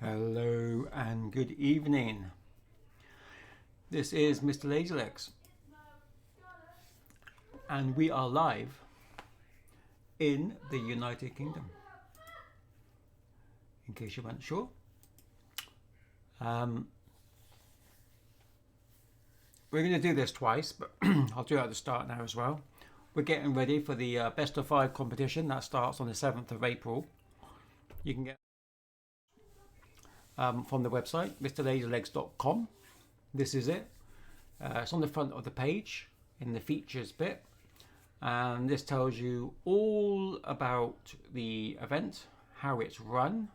Hello and good evening. This is Mr. Laserlegs, and we are live in the United Kingdom. In case you weren't sure, we're going to do this twice, but I'll do it at the start now as well. We're getting ready for the best of 5 competition that starts on the 7th of April. You can get from the website mrlaserlegs.com. This is it. It's on the front of the page in the features bit, and this tells you all about the event, how it's run,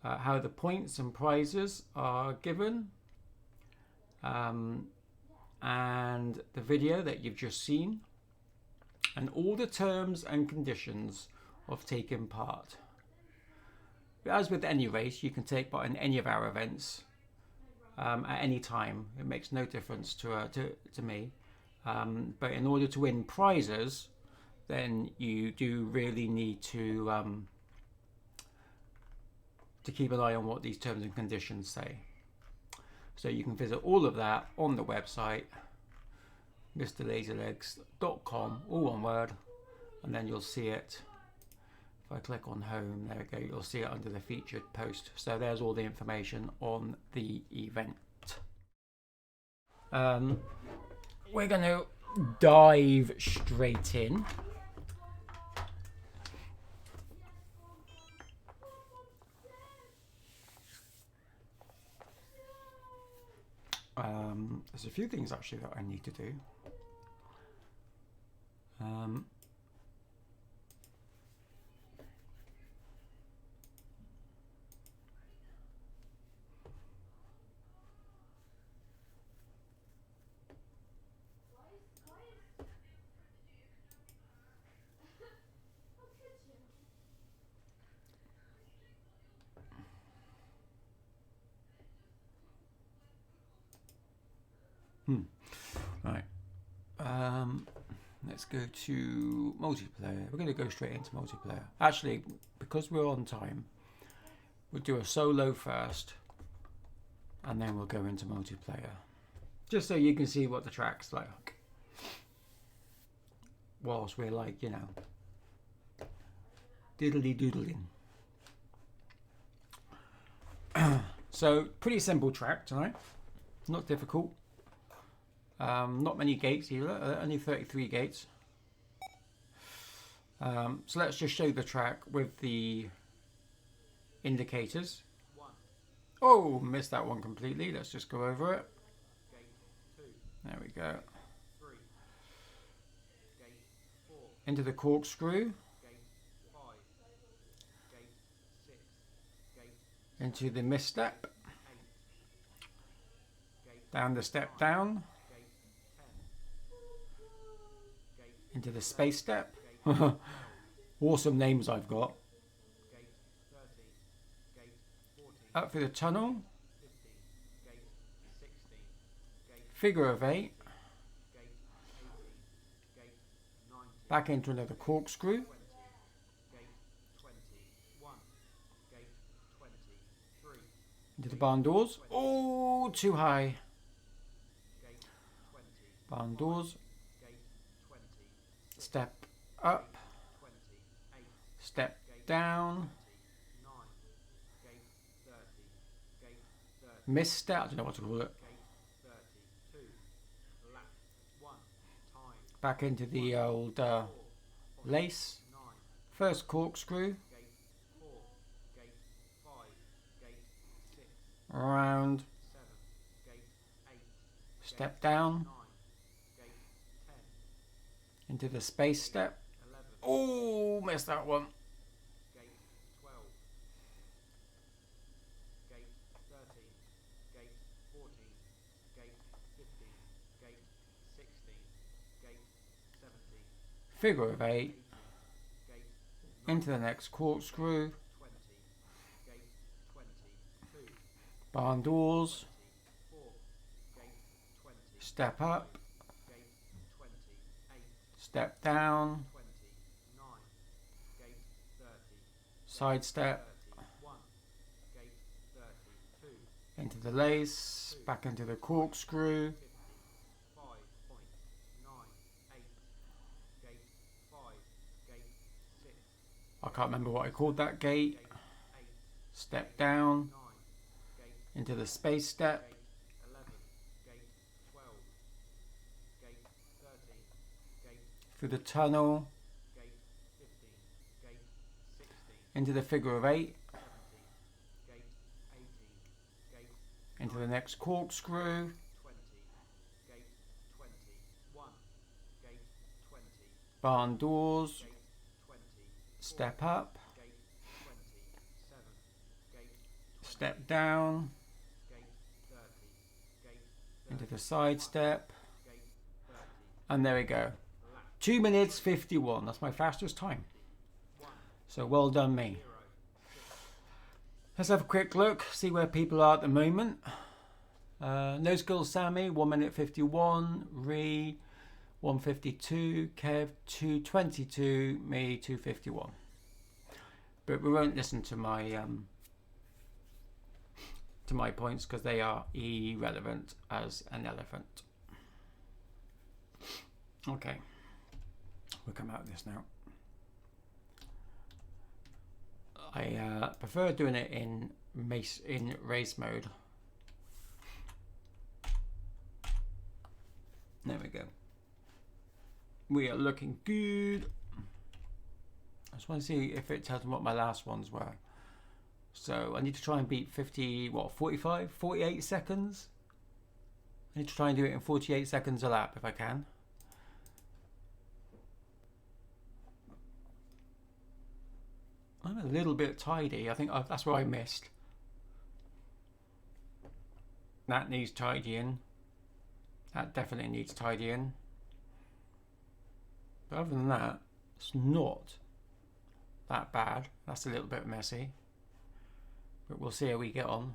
how the points and prizes are given, and the video that you've just seen, and all the terms and conditions of taking part. As with any race, you can take part in any of our events at any time. It makes no difference to me. But in order to win prizes, then you do really need to keep an eye on what these terms and conditions say. So you can visit all of that on the website, mrlaserlegs.com, all one word, and then you'll see it. If I click on home, there we go, you'll see it under the featured post. So there's all the information on the event. We're going to dive straight in. There's a few things actually that I need to do. Right. Let's go to multiplayer. We're going to go straight into multiplayer. Actually, because we're on time, we'll do a solo first, and then we'll go into multiplayer. Just so you can see what the track's like. Whilst we're like, you know, diddly doodling. So, pretty simple track tonight. Not difficult. Not many gates either, only 33 gates. So let's just show the track with the indicators. Oh, missed that one completely. Let's just go over it. There we go. Into the corkscrew. Into the misstep. Down the step down. Into the space step. Awesome names I've got. Up through the tunnel. Figure of 8. Back into another corkscrew. Into the barn doors. Oh, too high. Barn doors. Step up. Step down. Misstep. I don't know what to call it. back into the old lace. First corkscrew. Around. Step down. Into the space step. Oh, missed that one. Figure of 8. Into the next corkscrew. Barn doors. Step up. Step down. Side step. Into the lace. Back into the corkscrew. I can't remember what I called that gate. Step down. Into the space step. Through the tunnel. Into the figure of 8. Into the next corkscrew. Barn doors. Step up. Step down. Into the side step. And there we go. 2 minutes 51. That's my fastest time. So well done me. Let's have a quick look. See where people are at the moment. No Skills Sammy 1 minute 51. Ree 152. Kev 222. Me 251. But we won't listen to my points because they are irrelevant as an elephant. Okay. We'll come out of this now. I prefer doing it in race mode. There we go. We are looking good. I just want to see if it tells me what my last ones were. So I need to try and beat 48 seconds. I need to try and do it in 48 seconds a lap if I can. I'm a little bit tidy. I think that's where I missed. That needs tidying. That definitely needs tidying. But other than that, it's not that bad. That's a little bit messy. But we'll see how we get on.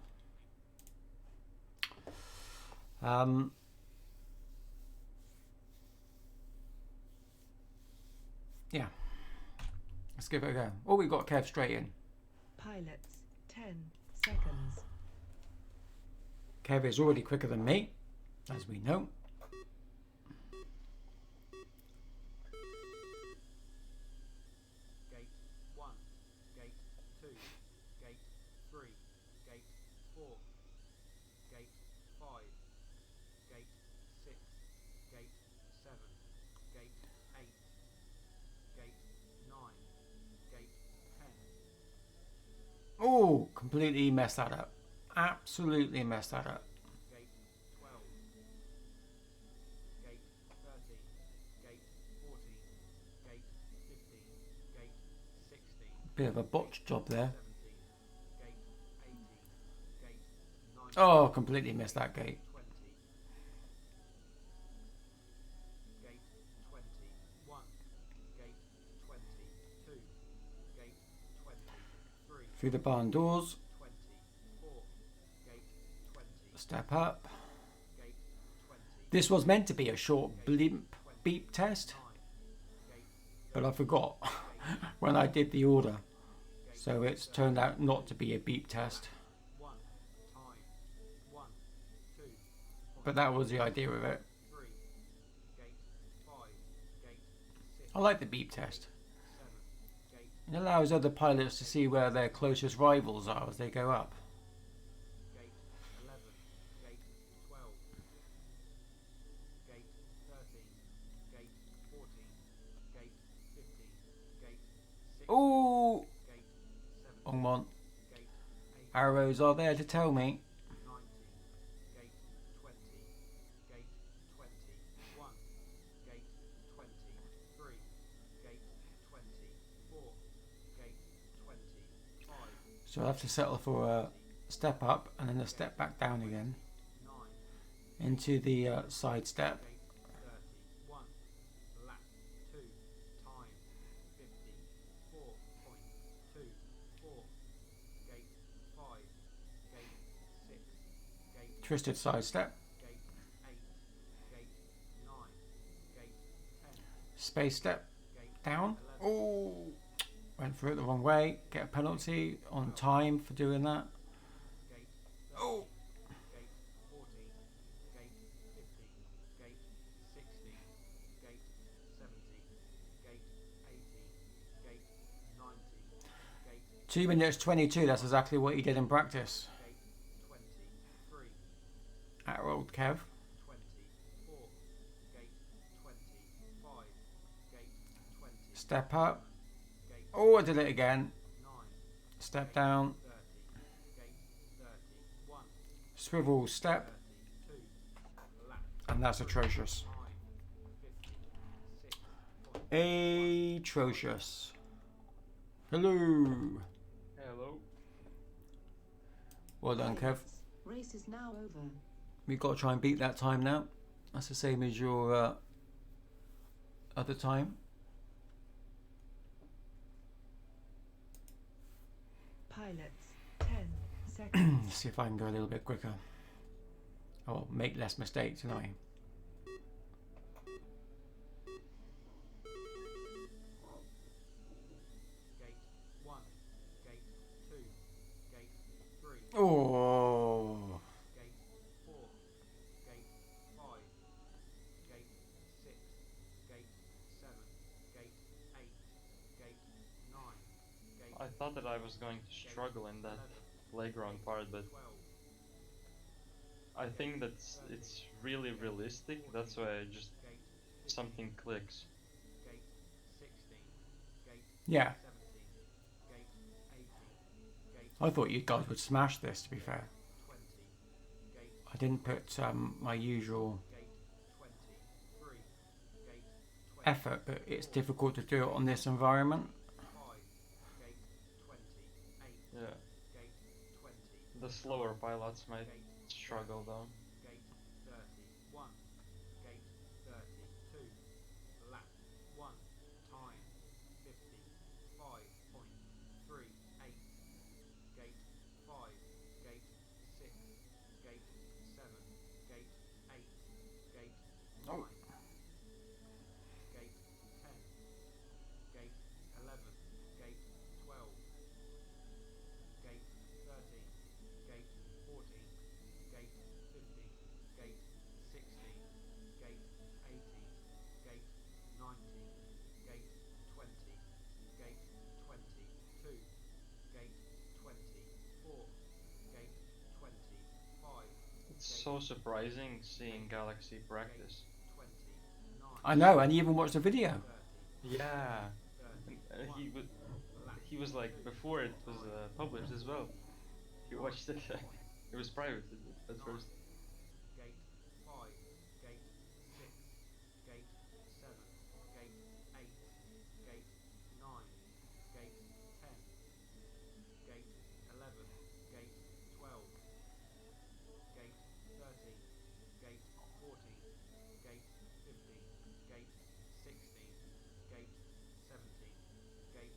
Yeah. Let's give it a go. Oh, we got Kev straight in. Pilots, 10 seconds. Kev is already quicker than me, as we know. Gate 1, Gate 2, Gate 3, Gate 4, Gate 5, Gate 6, Gate 7, Gate 8, Gate 9, Gate 10. Oh, completely messed that up. Absolutely messed that up. Gate 12, Gate 13, Gate 14, Gate 15, Gate 16, Bit of a botch job there. 17, Gate 18, Gate 19, Oh, completely missed that gate. 20, Gate 21, Gate 22, Gate 23, Through the barn doors. 24, Gate 20, Step up. Gate 20, This was meant to be a short beep test, 9, Gate but I forgot when I did the order. So it's turned out not to be a beep test. 1, time, 1, 2, But that was the idea of it. 3, Gate 5, Gate 6, I like the beep test. 7, Gate It allows other pilots to see where their closest rivals are as they go up. Gate 11, Gate 12, Gate 13, Gate arrows are there to tell me. 90, gate 20, gate 21, gate 23, gate 24, gate 25, So I have to settle for a step up and then a step back down again 9, into the side step. gate 31, lap 2, time 54.24, gate 5, gate 6, gate Twisted side step. gate 8, gate 9, gate 10, Space step gate down. 11, Oh, went through it the wrong way. Get a penalty on time for doing that. gate 30, Oh, gate 40, gate 50, gate 60, gate 70, gate 80, gate 90, gate 2 minutes 22. That's exactly what he did in practice. gate 23, At old Kev. 24, gate 25, gate 20, Step up. gate Oh, I did it again. 9, Step down. 30, gate 31, Swivel step. 32, lap And that's atrocious. time 56.5. Atrocious. Hello. Hello. Well done, Kev. Pilots, race is now over. We've got to try and beat that time now. That's the same as your other time. Pilots, 10 seconds. See if I can go a little bit quicker. Or make less mistakes, you know. Gate 1, gate 2, gate 3, Oh, gate 4, gate 5, gate 6, gate 7, gate 8, gate 9, gate I thought that I was going to struggle in that 11, playground part, but 12, I think that it's really realistic. That's why I just gate 15, something clicks. gate 16, gate yeah. 17, gate 18, gate I thought you guys would smash this, to be fair. 20, gate I didn't put my usual gate 23, gate 20, effort, but it's difficult to do it on this environment. 5, gate 28, Yeah, gate 20, the slower pilots might gate struggle though. gate 31, gate 32, lap 1, time 55.38, gate 5, gate 6, gate 7, gate 8, gate 9, Oh. gate 10, gate 11, gate 12, gate 13, gate 14, gate 15, gate 16, gate 18, gate 19, gate 20, gate 22, gate 24, gate 25, It's so surprising seeing Galaxy practice. 29, I know, and you even watched the video. 30, Yeah, 31, he was like before it was published as well. He watched it. It was private at first. gate 5, gate 6, gate 7, gate 8, gate 9, gate 10, gate 11, gate 12, gate 13, gate 14, gate 15, gate 16, gate 17, gate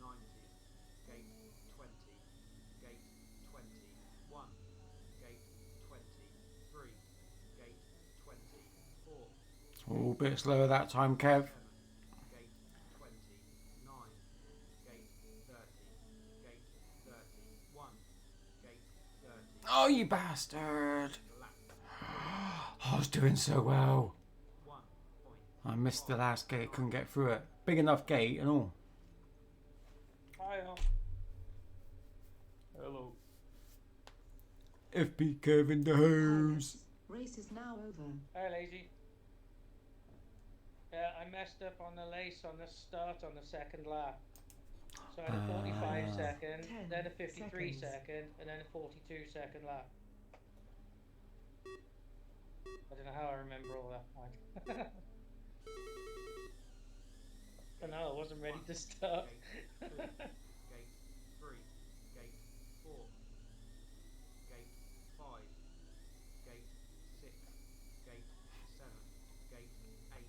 19, gate 20, gate 21, gate 23, gate 24, Oh, a bit slower that time, Kev. 7, gate 29, gate 30, gate 31, gate 30, Oh, you bastard. lap I was doing so well. 1 point. I missed the last gate, couldn't get through it. Big enough gate and all. Hiya. Hello. FB Kev in the house. Pilots, race is now over. Hi, Lazy. I messed up on the lace on the start on the second lap. So I had a 45 Ah. second, 10 then a 53 seconds. second, and then a 42-second lap. I don't know how I remember all that. I know I wasn't ready to start. Gate 2, Gate 3, Gate 4, Gate 5, Gate 6, Gate 7, Gate 8,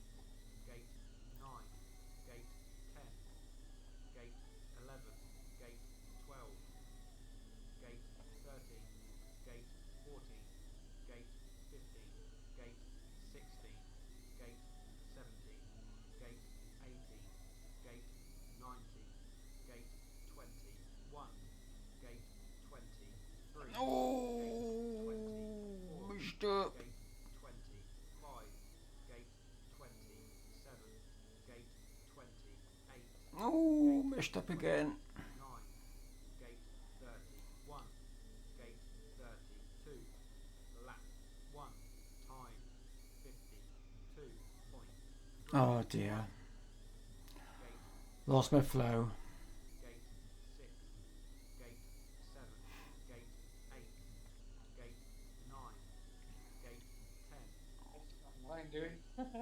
Gate 9, Gate 10, Gate 11, Gate 12, Gate 13, Gate 14, Gate 15, Gate 16, Gate 17, Gate 18, Gate 19, Gate 21, Gate 23, Oh, Gate 24, Mr. Gate 25, Gate 27, Gate 28, Oh, messed up again. 9, Gate 31, Gate 32, Lap 1, Time 52.3. Oh dear. Gate Lost my flow. Gate 6, Gate 7, Gate 8, Gate 9, Gate 10, What I'm doing. 11,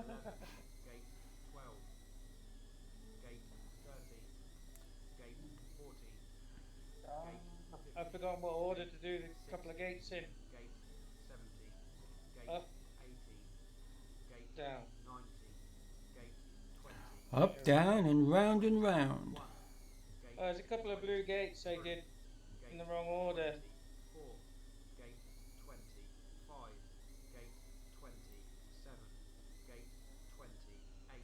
Gate 12, Gate 13, Gate 14, I've forgotten what order to do the couple of gates in. Gate 17, Gate Up, 18, Gate down. 19, Gate 20, Up, down, and round and round. 1, Gate Oh, there's a couple of blue gates I did in the wrong order. 4, Gate 25, Gate 27, Gate 28,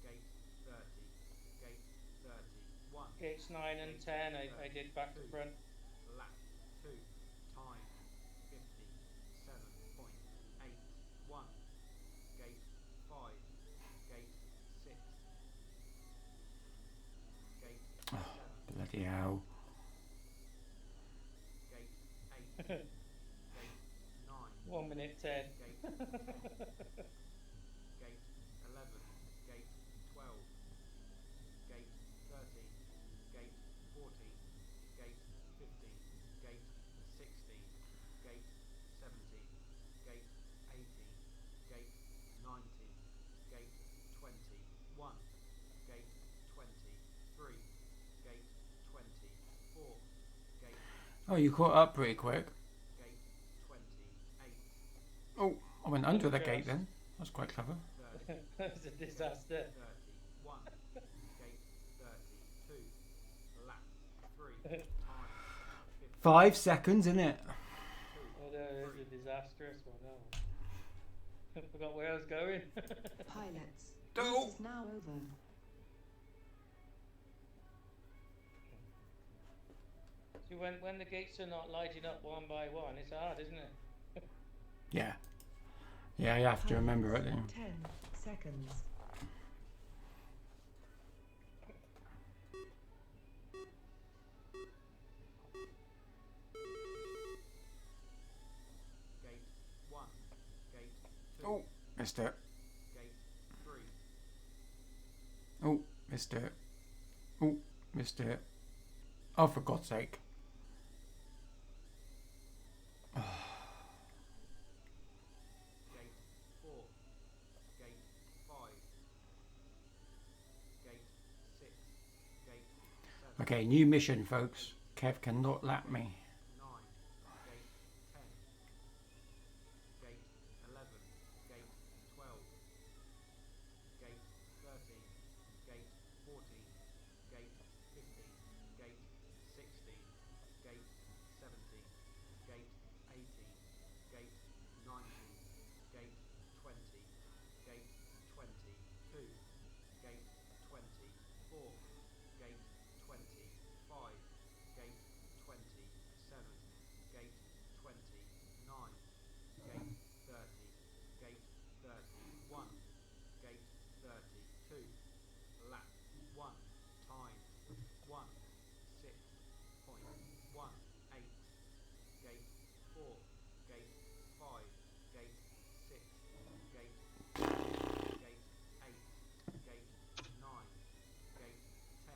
Gate 30, Gate 31, Gates 9 and 10 I did back to front. Lap 2, Time 57.81, Gate 5, Gate 6, Gate 7, Bloody hell. Gate 8, Gate 9, 1 minute 10. Gate 10, Gate 11, Gate 12, Gate 13, Gate 14, Gate 15, Gate 16, Gate 17, Gate 18, Gate 19, Gate 21, Gate 23, Gate 24, Gate Oh, you caught up pretty quick. Gate 28, Oh, I went under the gate then. That's quite clever. 30, It's a disaster. 31, Gate 32, Lap 3, Time 5 seconds, innit? Oh, no, it's a disastrous one. Oh. I forgot where I was going. Pilots, Oh. race is now over. See, when the gates are not lighting up one by one, it's hard, isn't it? Yeah. Yeah, you have to remember it then. 10 seconds. Gate 1, Gate 2, Oh, missed it. Gate 3, Oh, missed it. Oh, missed it. Oh, for God's sake. Gate 4, Gate 5, Gate 6, Gate 7, Okay, new mission, folks. Kev cannot lap me. 9, Gate 10, Gate 11, Gate 12, Gate 13, Gate 14, Gate 15, Gate 16, Gate 17, Gate 18, Gate 19, Gate 20, Gate 22, Gate 24, Gate 25, Gate 27, Gate 29, Gate 30, Gate 31, Gate 32, Lap 1, Time 1:06.18, Gate 4, Gate 5, Gate 6, Gate 7, Gate 8, Gate 9, Gate 10,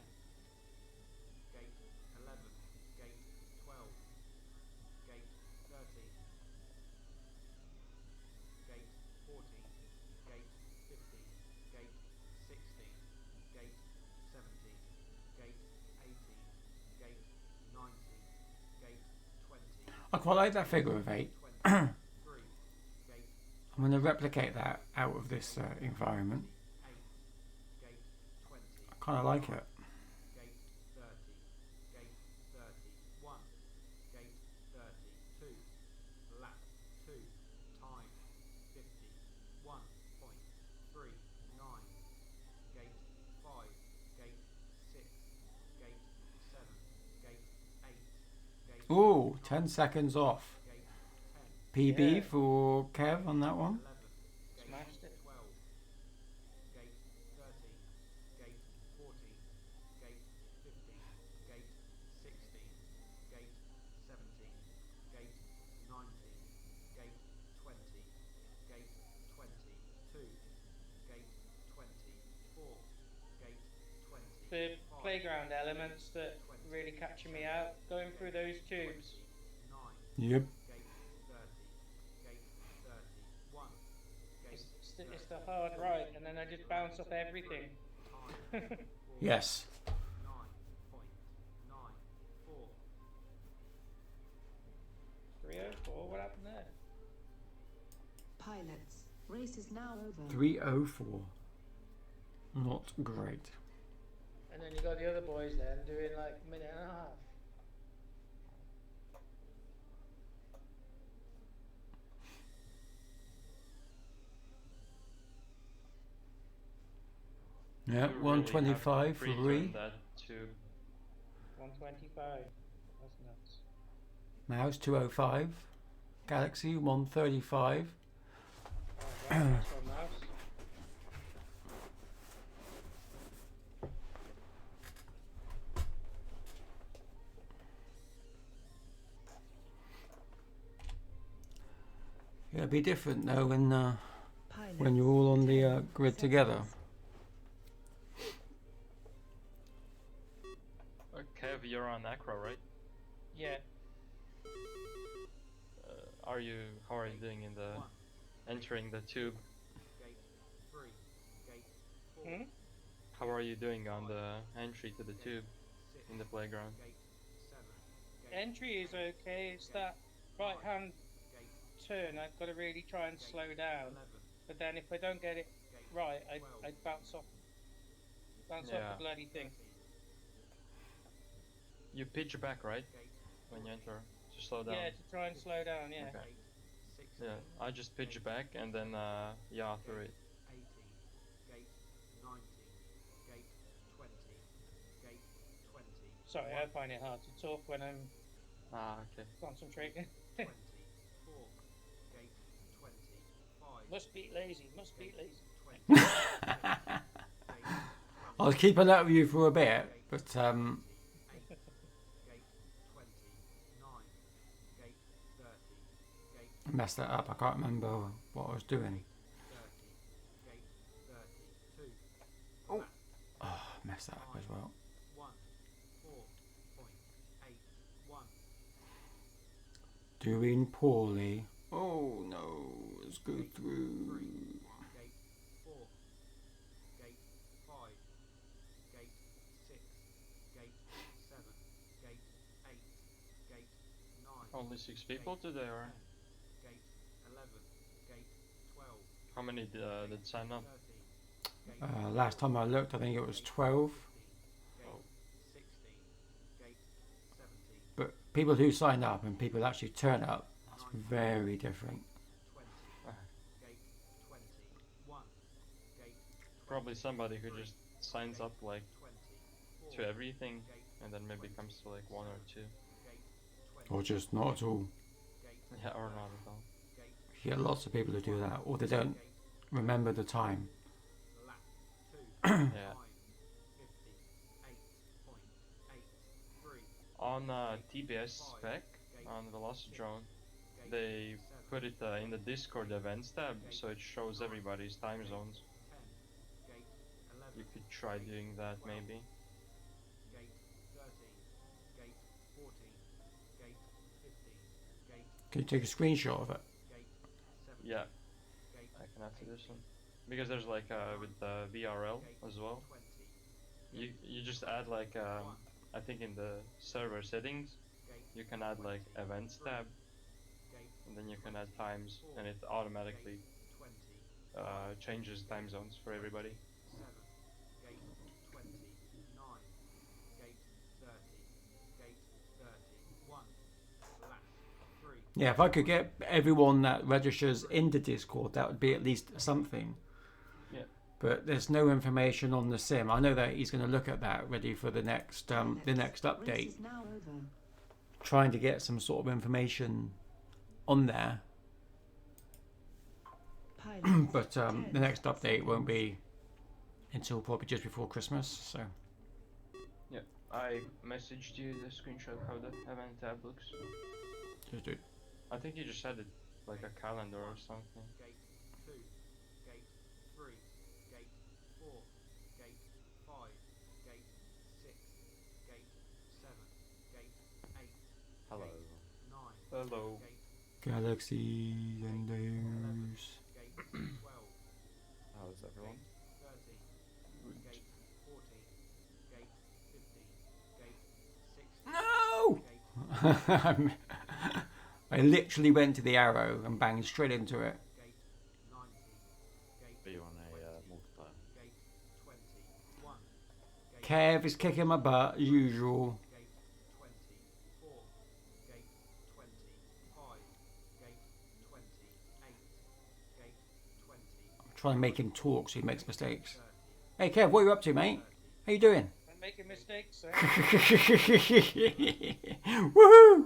I quite like that figure of 8. 23, gate I'm going to replicate that out of this environment. 8, gate 20, I kind of like it. gate 30, gate 31, gate 32, lap 2, time 51.39, gate 5, gate 6, gate 7, gate 8, gate Ooh, 10 seconds off. gate 10, PB Yeah. for Kev on that one. 11, gate Smashed it. 12, gate 13, gate 14, gate 15, gate 16, gate 17, gate 19, gate 20, gate 22, gate 24, gate 20. The playground elements that really catching me out, going through those tubes. 9, Yep. gate 30, gate 31, gate It's the hard right, and then I just bounce off everything. time Yes. 9.94. 304, what happened there? Pilots. Race is now over. 304. Not great. And then you got the other boys then doing like a minute and a half. Yeah, You really have 125 for pre-turned Ree. that tube. 125. That's nuts. Mouse 205. Galaxy 135. Oh, right, that's one mouse. Yeah, it'd be different though Pilots. when you're all on the 10 grid together. seconds. Kev, you're on Acro, right? Yeah. How are you doing in the entering the tube? Gate 3, gate 4, Hmm? How are you doing on the entry to the tube 6, in the playground? gate 7, gate Entry is okay, it's that right hand gate turn I've got to really try and slow down. 11, But then if I don't get it gate right, 12, I bounce off Yeah. the bloody thing. 13, You pitch back, right? gate When you enter, to slow down. Yeah, to try and slow down, yeah. Okay. gate 16, Yeah, I just pitch back and then yeah through it. 18, gate 19, gate 20, gate 20, Sorry, I find it hard to talk when I'm Ah, okay. concentrating. 24, gate 25, Must be lazy, must be lazy. 20, I was keeping that with you for a bit, but gate 29, gate 30, gate I messed that up. I can't remember what I was doing. 30, gate 32, Oh, I messed that up as well. 1, 4.81, Doing poorly. Oh no, let's go through. gate 4, gate 5, gate 6, gate 7, gate 8, gate 9, Only 6 people today, or 10, gate 11, gate 12, how many did sign up? 13, gate Last time I looked, I think it was 12. 15, gate 16, gate 17, But people who sign up and people that actually turn up, that's very different. 20, gate 21, gate Probably somebody who just signs up like 24, to everything and then maybe comes to like 1 or 2. gate Or 20, just not at all. gate Yeah, or not at all. gate You get lots of people who do that, or they don't gate remember the time. lap 2, Yeah. time 58.83, On TBS spec, on Velocidrone, they put it in the Discord events tab, so it shows everybody's time zones. 10, gate 11, You could try doing that maybe. gate 13, gate 14, gate 15, gate Can you take a screenshot of it? gate 17, Yeah, gate I can have to do some. Because there's like with the VRL as well. 20, You just add like I think in the server settings you can add like events tab, and then you can add times, and it automatically changes time zones for everybody. Yeah, if I could get everyone that registers into Discord, that would be at least something. Yeah. But there's no information on the sim. I know that he's going to look at that, ready for the next Race update. is now over. Trying to get some sort of information on there. Pilots, But the 10 next update won't seconds. be until probably just before Christmas. So Yeah, I messaged you the screenshot how the event tab looks. just do it. I think you just added like a calendar or something. Hello. Hello. Galaxies and those. How is everyone? No! I literally went to the arrow and banged straight into it. Are you on a multiplayer? Kev is kicking my butt as usual. I'm trying to make him talk so he makes mistakes. Hey Kev, what are you up to, mate? How you doing? I'm making mistakes, sir. Woohoo!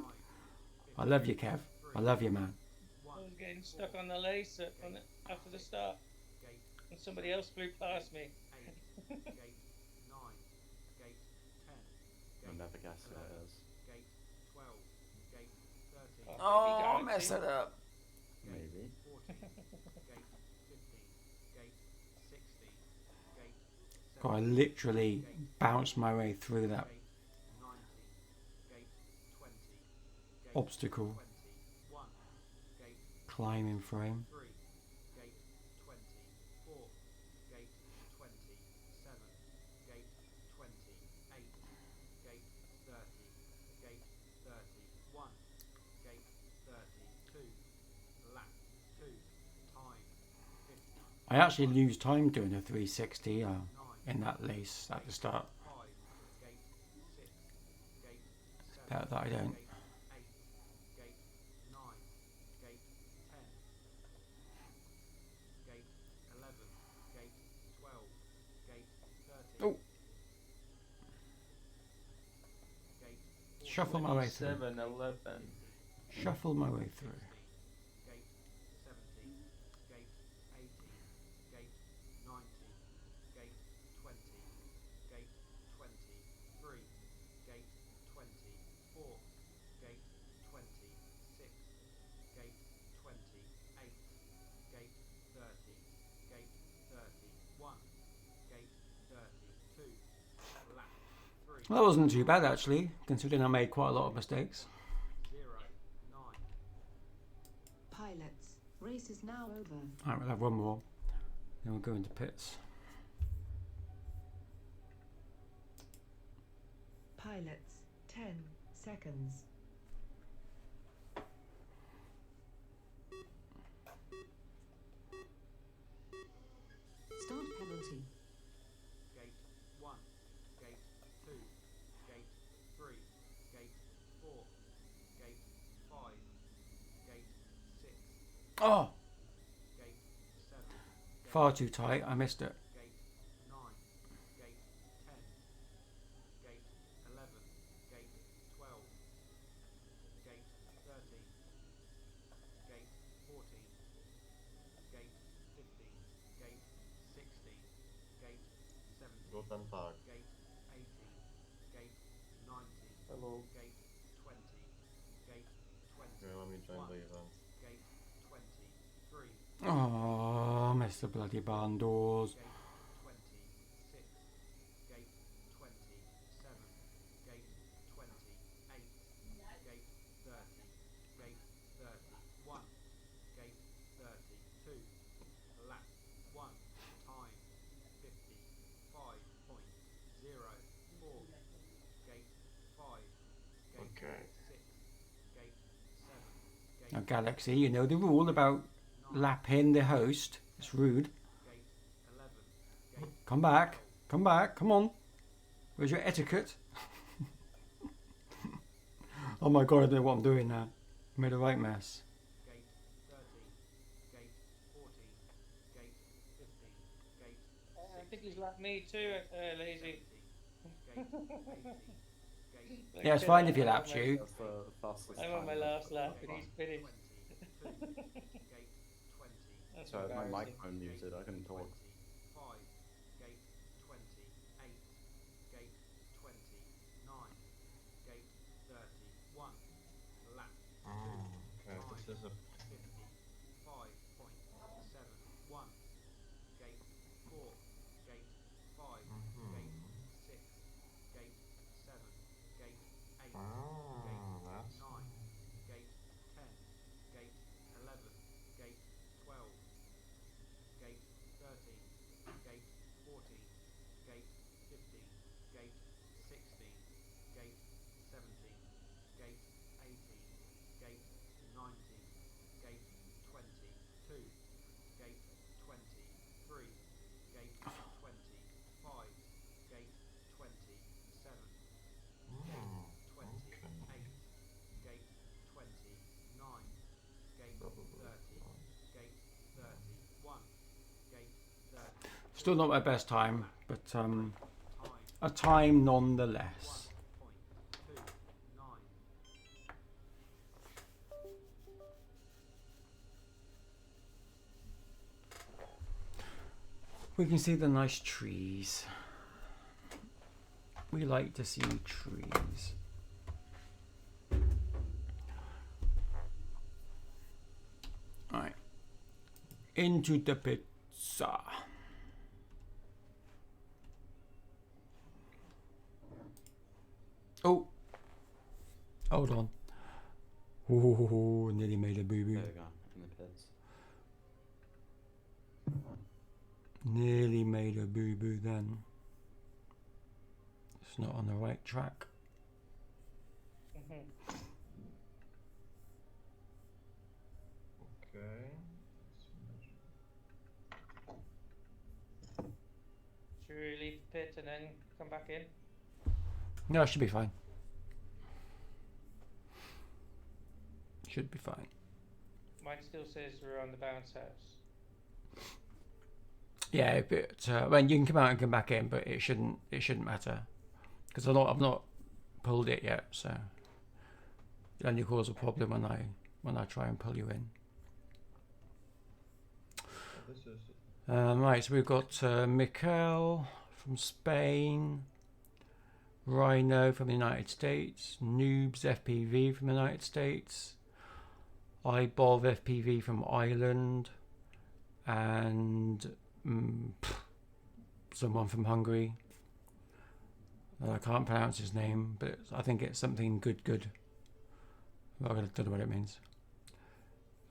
I love you, Kev. I love you, man. I was getting stuck on the lace after the start, and somebody else flew past me. I'll never guess who it is. Oh, maybe mess Galaxy. it up. Maybe. God, I literally bounced my way through that obstacle. Climbing frame. I actually lose time doing a 360 in that lace at the start. That I don't. Oh. Shuffle my way through. 7-11. Shuffle my way through. Well, that wasn't too bad actually, considering I made quite a lot of mistakes. Pilots, race is now over. Alright, we'll have one more. Then we'll go into pits. Pilots, 10 seconds. Start penalty. Oh! Far too tight, I missed it. Guten Tag. Hello. Okay, let me join the event. Oh, I missed the bloody barn doors. Okay. Now, Galaxy, you know the rule about lapping the host. It's rude. Come back. Come back. Come on. Where's your etiquette? Oh my god, I don't know what I'm doing now. I made a right mess. Gate 30, gate 40, gate 50, gate I think he's like me too, lazy. 70, gate 80, gate Like, Yeah, it's fine if he I'm on laps my- you. That's the fastest I'm on my time. last lap and he's finished. 22, gate 20, That's So I had my embarrassing. microphone muted, I couldn't talk. 5, gate 28, gate 29, gate 31, lap Okay, this is a 55.71, gate 4, gate 5, gate 6, gate 7, gate 8, gate 9, gate 10, gate 11, gate 12, gate 13, gate 14, gate 15, gate 16, gate 17, gate 18, gate 19, gate 22, gate 23, gate 25, gate 27, gate 28, gate 29, gate 30, gate 31, gate 30. Still not my best time, but Time a time nonetheless. 1.29. We can see the nice trees. We like to see trees. Alright. Into the pizza. Oh. Hold on. Oh, nearly made a boo-boo. There we go, in the pits. Nearly made a boo-boo then. It's not on the right track. Mhm. Okay. Should we leave the pit and then come back in? No, it should be fine. Should be fine. Mine still says we're on the bounce house. Yeah, but when you can come out and come back in, but it shouldn't matter because I've not pulled it yet, so it only cause a problem when I try and pull you in. This is Right, so we've got Mikel from Spain, Rhino from the United States, Noobs FPV from the United States, iBov FPV from Ireland, and someone from Hungary. I can't pronounce his name, but I think it's something good. I don't know what it means.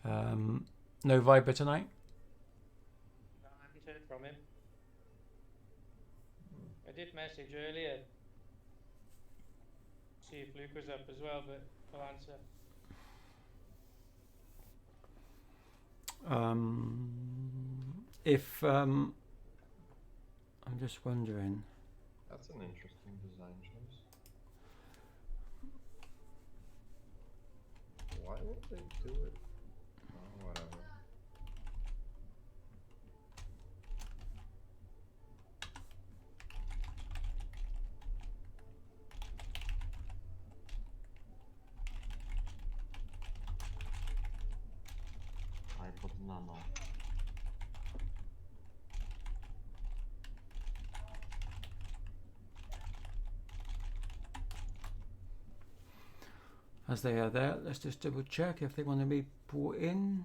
No Viper tonight? No, I haven't heard from him. I did message earlier. See if Luke was up as well, but no answer. I'm just wondering. That's an interesting design choice. Why would they do it? Oh, whatever. I put nano. As they are there, let's just double check if they want to be brought in.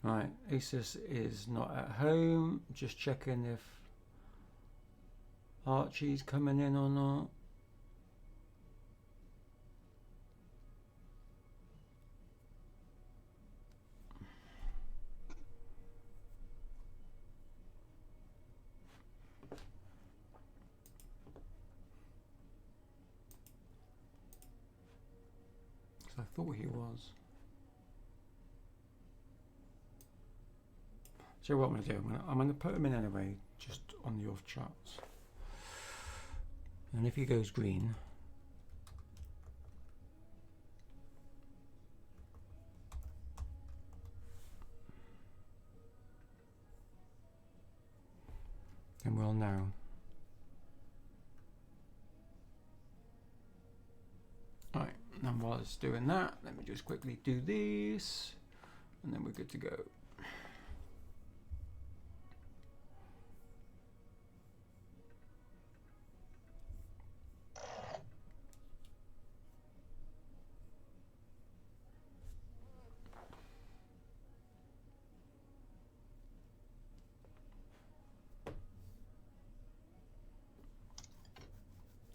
Right, Asus is not at home. Just checking if Archie's coming in or not. I thought he was. So what I'm going to do, I'm going to put him in anyway, just on the off chance. And if he goes green, then we'll know. Alright, and while it's doing that, let me just quickly do this, and then we're good to go.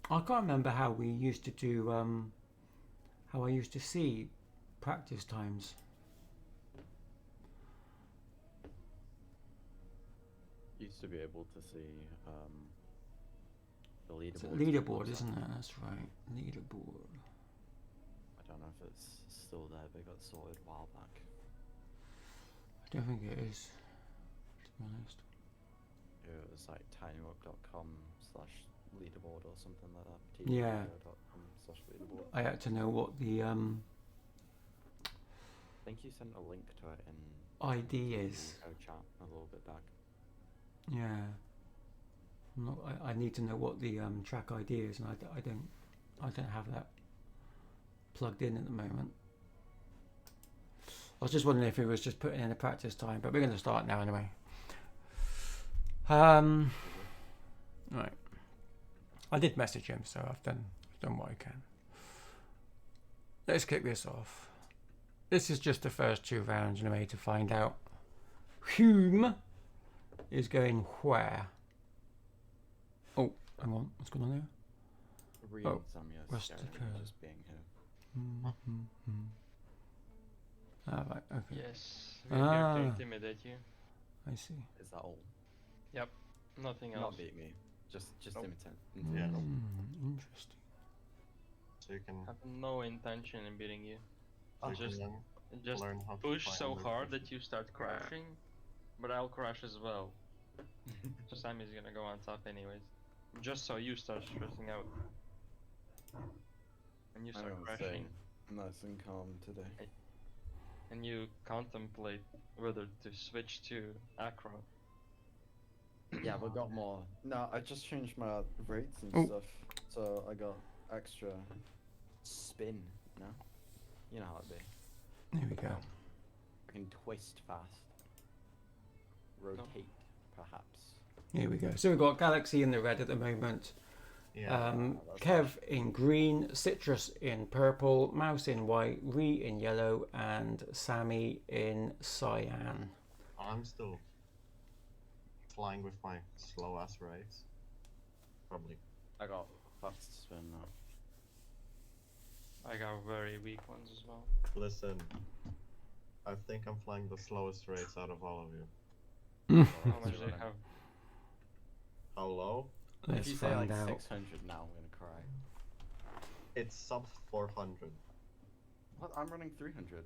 I can't remember how we used to do, how I used to see practice times. Used to be able to see the leaderboard. It's a leaderboard, isn't it? That's right, leaderboard. I don't know if it's still there, but it got sorted a while back. I don't think it is, to be honest. It was like tinyurk.com/leaderboard or something like that. Yeah. tnyurk.com/leaderboard. I had to know what the I think you sent a link to it in ID is. our chat a little bit back. Yeah. I need to know what the track ID is, and I don't have that plugged in at the moment. I was just wondering if it was just putting in a practice time, but we're going to start now anyway. Right. I did message him, so I've done what I can. Let's kick this off. This is just the first 2 rounds in a way to find out whom is going where. Oh, hang on, what's going on there? Re-exam Rusty Curve. just being here. Ah, right, okay. Yes, we're here to intimidate you. I see. Is that all? Yep, nothing else. Not beat me. Just Nope. imitate. Yeah. Interesting. So you can, I have no intention in beating you. you just- can Just learn how to push fight so under hard pressure. that you start crashing, but I'll crash as well. So Sammy's gonna go on top anyways. Just so you start stressing out. And you start crashing. Nice and calm today. And you contemplate whether to switch to acro. Yeah, we got more. No, I just changed my rates and Oh. stuff, so I got extra spin. No, you know how it be. There we go. I can twist fast, rotate, perhaps. Here we go. So we've got Galaxy in the red at the moment. Yeah. that's Kev in green, Citrus in purple, Mouse in white, Ree in yellow, and Sammy in cyan. I'm still flying with my slow ass race. Probably. I got fast spin now. I got very weak ones as well. Listen, I think I'm flying the slowest race out of all of you. How much do you have? How low? Let's If you say find like out. 600 now, I'm gonna cry. It's sub 400. What? I'm running 300.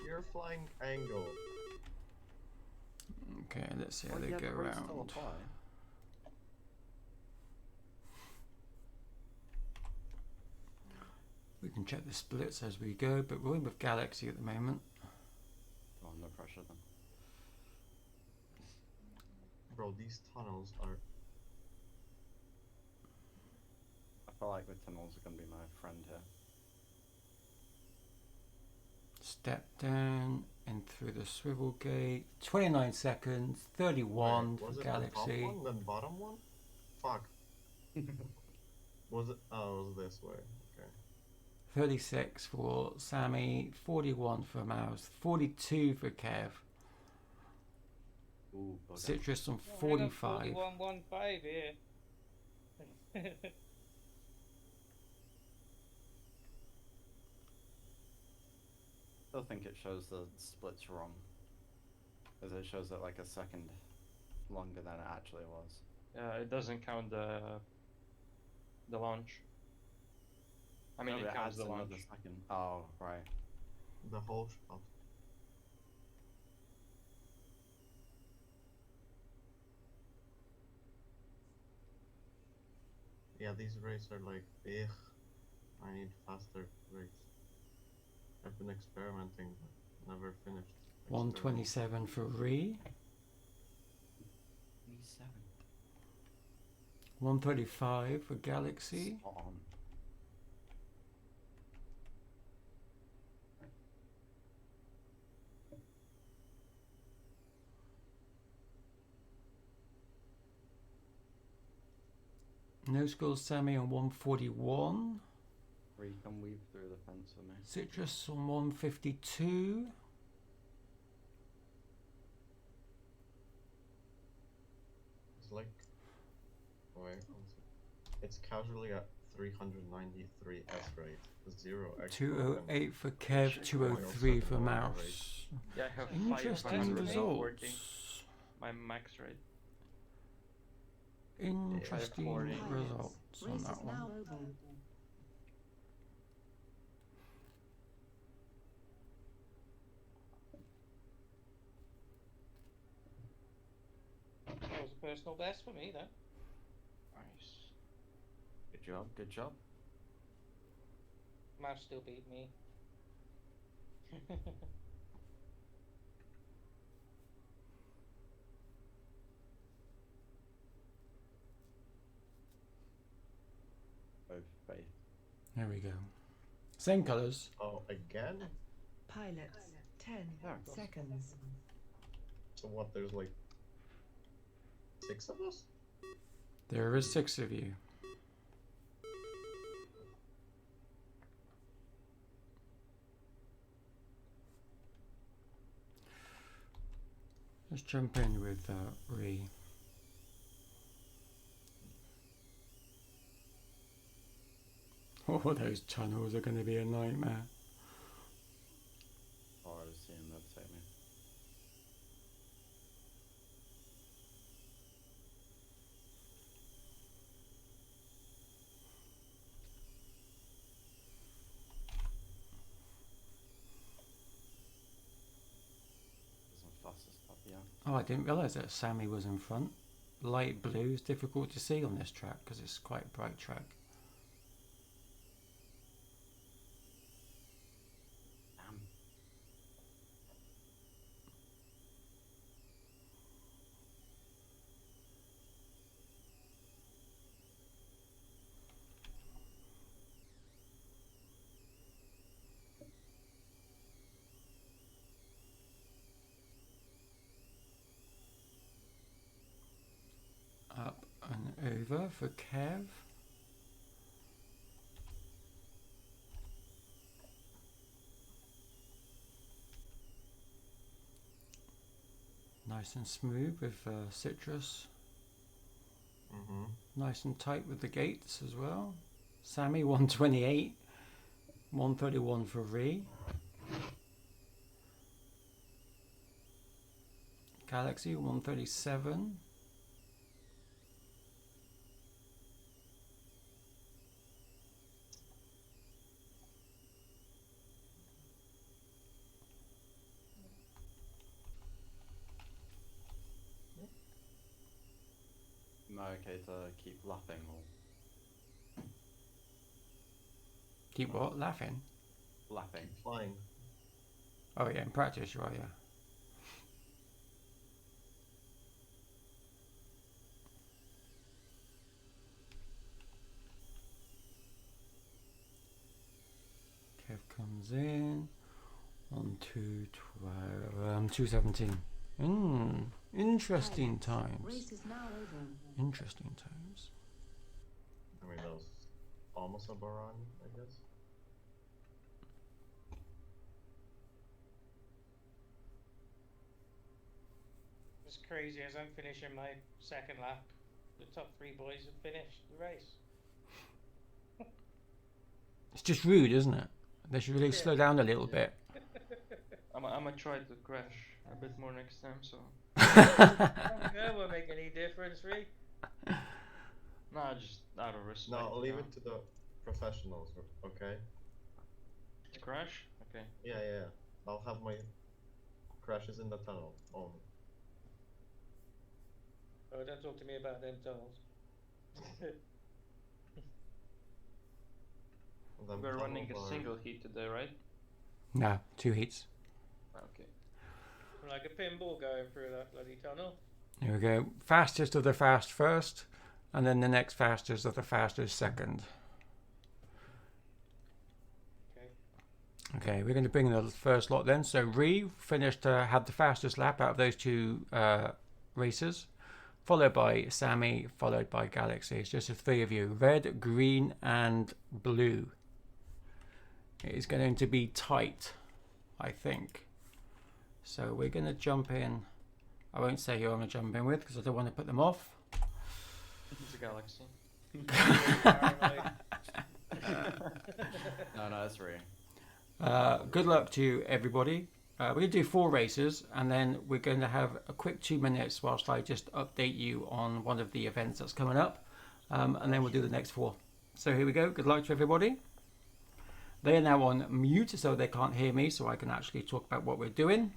You're flying angle. Okay, let's see how Well, they yeah, go the rates still around. apply. We can check the splits as we go, but we're in with Galaxy at the moment. Oh, no pressure then. Bro, these tunnels are. I feel like the tunnels are gonna be my friend here. Step down and through the swivel gate. 29 seconds, 31 Wait, for was it Galaxy. the top one, then bottom one? Fuck. Was it? Oh, it was this way. Okay. 36 for Sammy, 41 for Mouse, 42 for Kev, Ooh, bugger. Citrus on Oh, hang on, 45. 4115 here. Still think it shows the splits wrong. As it shows it like a second longer than it actually was. It doesn't count the launch. I mean, No, it but counts adds the another launch. second. Oh, right. The whole shot. Yeah, these races are like, ugh, I need faster races. I've been experimenting, but never finished. 127 for Ree, 27. 135 for Galaxy, Spot on. No Skulls Sammy on 141, Where you can weave through the fence for me. Citrus on 152, It's like, wait, one sec. It's casually at 393 S rate, 0 extra. 208 for Kev, 203 for Mouse. Yeah, I have Interesting 540 results. my max rate. Interesting 540. results on Race that is now one. over. That was a personal best for me, then. Nice. Good job, good job. Mouse still beat me. Both faith. There we go. Same colours. Oh, again? Pilots, 10 There it goes. seconds. So what, there's like 6 of us? There is 6 of you. Let's jump in with Ree. Oh, those tunnels are going to be a nightmare. Oh, I was seeing that take me. Isn't fastest up yet. Oh, I didn't realise that Sammy was in front. Light blue is difficult to see on this track because it's quite a bright track. Damn. Up and over for Kev. Nice and smooth with Citrus. Mm-hmm. Nice and tight with the gates as well. Sammy 128. 131 for Ree. Galaxy 137. Am I okay to keep laughing or Keep what? Laughing? laughing? Flying. Oh yeah, in practice you are, yeah. Kev comes in on 217. Interesting Pilots, times. Race is now over. Interesting times. I mean, that was almost a Barani, I guess. what's crazy is I'm finishing my second lap. The top 3 boys have finished the race. It's just rude, isn't it? They should really Yeah. slow down a little Yeah. bit. I'm gonna try to crash a bit more next time, so. That won't make any difference, Ree. Nah, just out of respect. No, you leave know. it to the professionals, okay? To crash? Okay. Yeah, yeah. I'll have my crashes in the tunnel only. Oh, don't talk to me about them tunnels. Them We're running a tunnels are- single heat today, right? No, 2 heats. Okay. Like a pinball going through that bloody tunnel. Here we go. Fastest of the fast first, and then the next fastest of the fastest second. Okay. Okay, we're going to bring in the first lot then. So Ree finished, had the fastest lap out of those 2 races, followed by Sammy, followed by Galaxy. It's just the 3 of you, red, green, and blue. It is going to be tight, I think. So we're going to jump in. I won't say who I'm going to jump in with because I don't want to put them off. It's a galaxy. No, that's Ree. Good luck to everybody. We're going to do 4 races and then we're going to have a quick 2 minutes whilst I just update you on one of the events that's coming up, and then we'll do the next 4. So here we go. Good luck to everybody. They are now on mute so they can't hear me, so I can actually talk about what we're doing.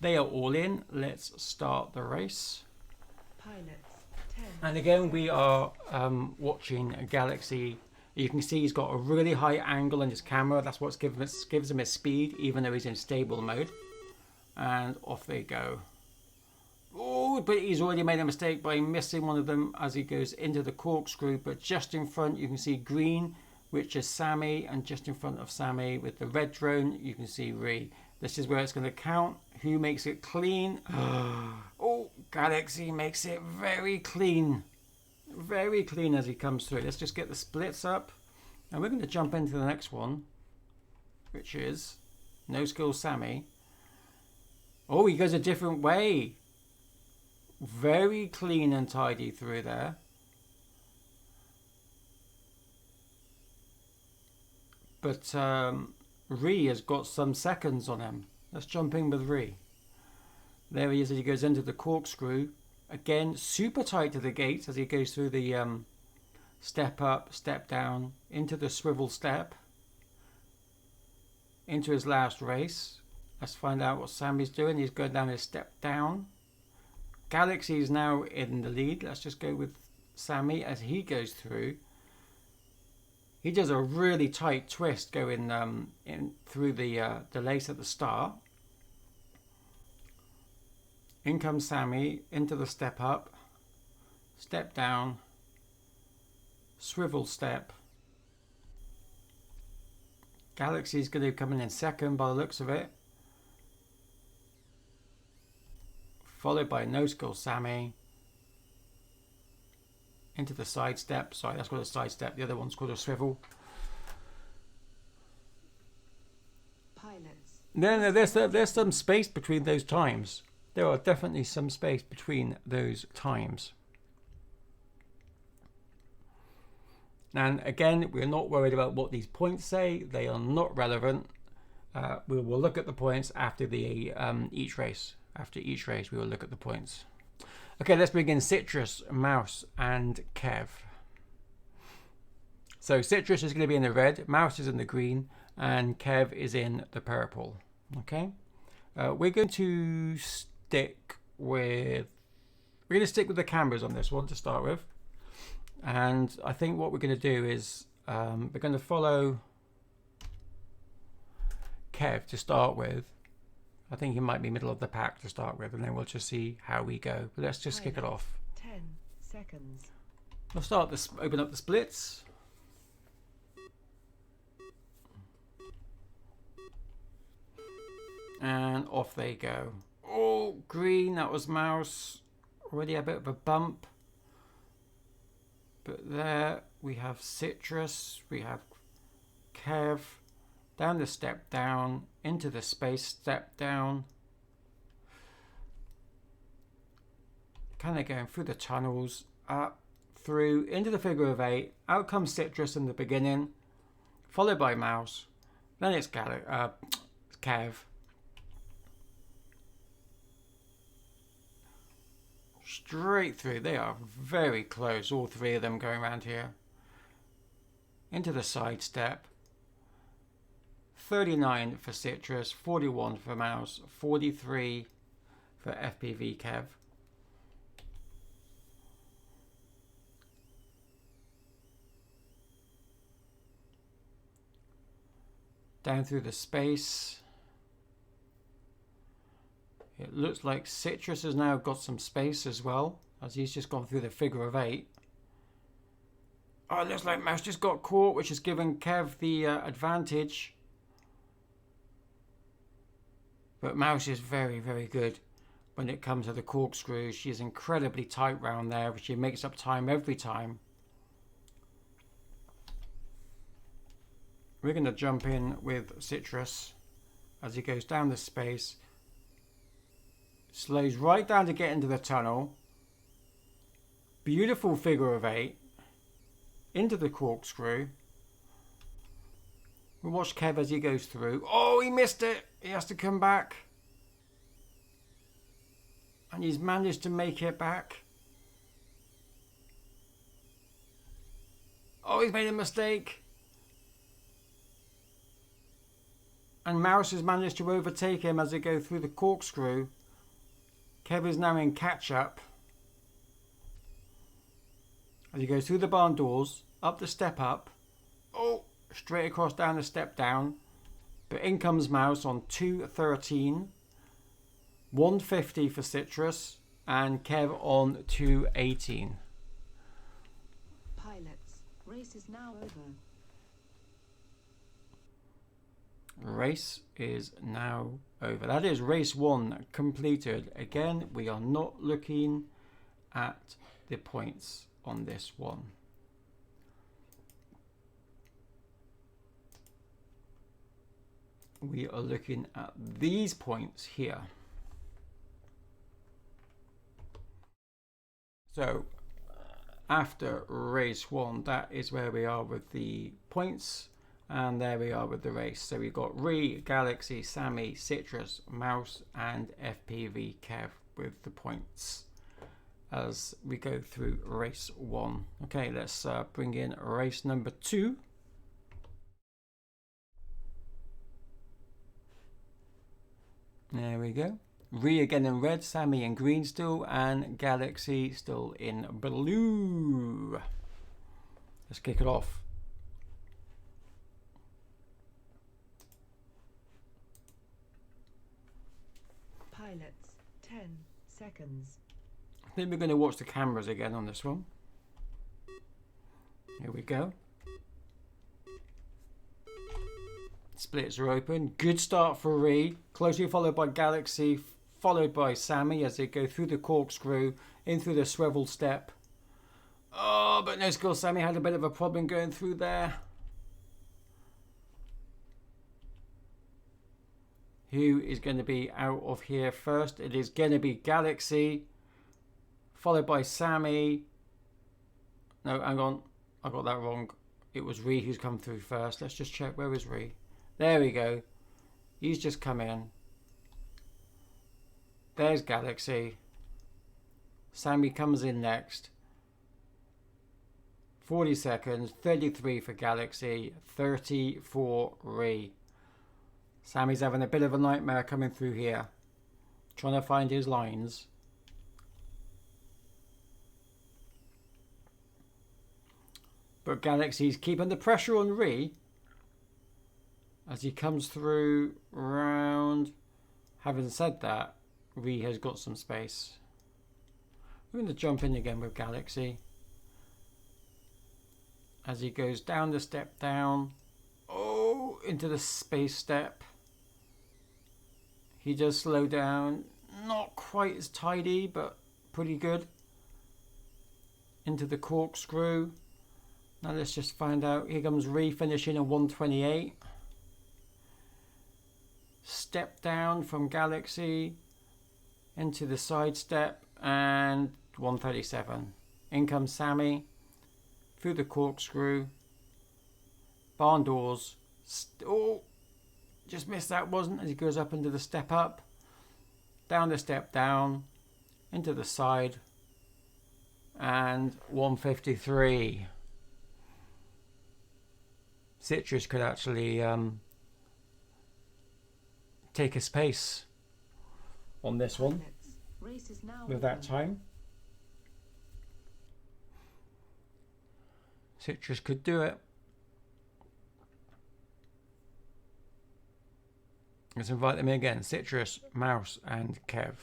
They are all in. Let's start the race. Pilots 10. And again, we are watching a Galaxy. You can see he's got a really high angle on his camera. That's what gives him his speed, even though he's in stable mode. And off they go. Oh, but he's already made a mistake by missing one of them as he goes into the corkscrew. But just in front, you can see green, which is Sammy. And just in front of Sammy with the red drone, you can see Ree. This is where it's going to count. Who makes it clean? Oh, Galaxy makes it very clean. Very clean as he comes through. Let's just get the splits up. And we're going to jump into the next one, which is No Skill Sammy. Oh, he goes a different way. Very clean and tidy through there. But Ree has got some seconds on him. Let's jump in with Ree. There he is as he goes into the corkscrew. Again, super tight to the gates as he goes through the step up, step down, into the swivel step, into his last race. Let's find out what Sammy's doing. He's going down his step down. Galaxy is now in the lead. Let's just go with Sammy as he goes through. He does a really tight twist going in through the lace at the start. In comes Sammy into the step up, step down, swivel step. Galaxy's going to come in second by the looks of it. Followed by No Skill Sammy. Into the side step. Sorry, that's called a side step. The other one's called a swivel. Pilots. No, there's some space between those times. There are definitely some space between those times. And again, we're not worried about what these points say. They are not relevant. We will look at the points after the each race. After each race, we will look at the points. Okay, let's bring in Citrus, Mouse, and Kev. So Citrus is going to be in the red, Mouse is in the green, and Kev is in the purple. Okay, we're going to stick with the cameras on this one to start with, and I think what we're going to do is we're going to follow Kev to start with. I think he might be middle of the pack to start with, and then we'll just see how we go. But let's just kick it off. 10 seconds. We'll start this. Open up the splits. And off they go. Oh, green, that was Mouse. Already a bit of a bump. But there we have Citrus, we have Kev, down the step down, into the space step down. kind of going through the tunnels, up, through, into the figure of 8. Out comes Citrus in the beginning, followed by Mouse. Then it's Kev. Straight through. They are very close, all three of them going around here. Into the side step. 39 for Citrus, 41 for Mouse, 43 for FPV Kev. Down through the space. It looks like Citrus has now got some space as well, as he's just gone through the figure of 8. Oh, it looks like Mouse just got caught, which has given Kev the advantage. But Mouse is very, very good when it comes to the corkscrew. She is incredibly tight round there, but she makes up time every time. We're going to jump in with Citrus as he goes down the space. Slows right down to get into the tunnel. Beautiful figure of 8. Into the corkscrew. We watch Kev as he goes through. Oh, he missed it. He has to come back. And he's managed to make it back. Oh, he's made a mistake. And Mouse has managed to overtake him as they go through the corkscrew. Kev is now in catch-up. As he goes through the barn doors, up the step up. Oh, straight across down the step down. But in comes Mouse on 213. 150 for Citrus. And Kev on 218. Pilots, race is now over. Race is now over. That is race 1 completed. Again, we are not looking at the points on this one. We are looking at these points here. So after race 1, that is where we are with the points. And there we are with the race. So we've got Ree, Galaxy, Sammy, Citrus, Mouse, and FPV Kev with the points as we go through race 1. Okay, let's bring in race number 2. There we go. Ree again in red, Sammy in green still, and Galaxy still in blue. Let's kick it off. Pilots, 10 seconds. I think we're going to watch the cameras again on this one. Here we go. Splits are open. Good start for Ree. Closely followed by Galaxy, followed by Sammy as they go through the corkscrew, in through the swivel step. Oh, but no score. Sammy had a bit of a problem going through there. Who is going to be out of here first? It is going to be Galaxy, followed by Sammy. No, hang on. I got that wrong. It was Ree who's come through first. Let's just check. Where is Ree? There we go. He's just come in. There's Galaxy. Sammy comes in next. 40 seconds. 33 for Galaxy. 30 for Ree. Sammy's having a bit of a nightmare coming through here. Trying to find his lines. But Galaxy's keeping the pressure on Ree as he comes through round. Having said that, Ree has got some space. We're going to jump in again with Galaxy as he goes down the step down. Oh, into the space step. He does slow down. Not quite as tidy, but pretty good. Into the corkscrew. Now let's just find out. Here comes Ree finishing at 128. Step down from Galaxy into the side step and 137. In comes Sammy. Through the corkscrew. Barn doors. Oh, just missed that, wasn't, as he goes up into the step up. Down the step down. Into the side. And 153. Citrus could actually take a space on this one Race is now with that open. time. Citrus could do it. Let's invite them in again. Citrus, Mouse and Kev.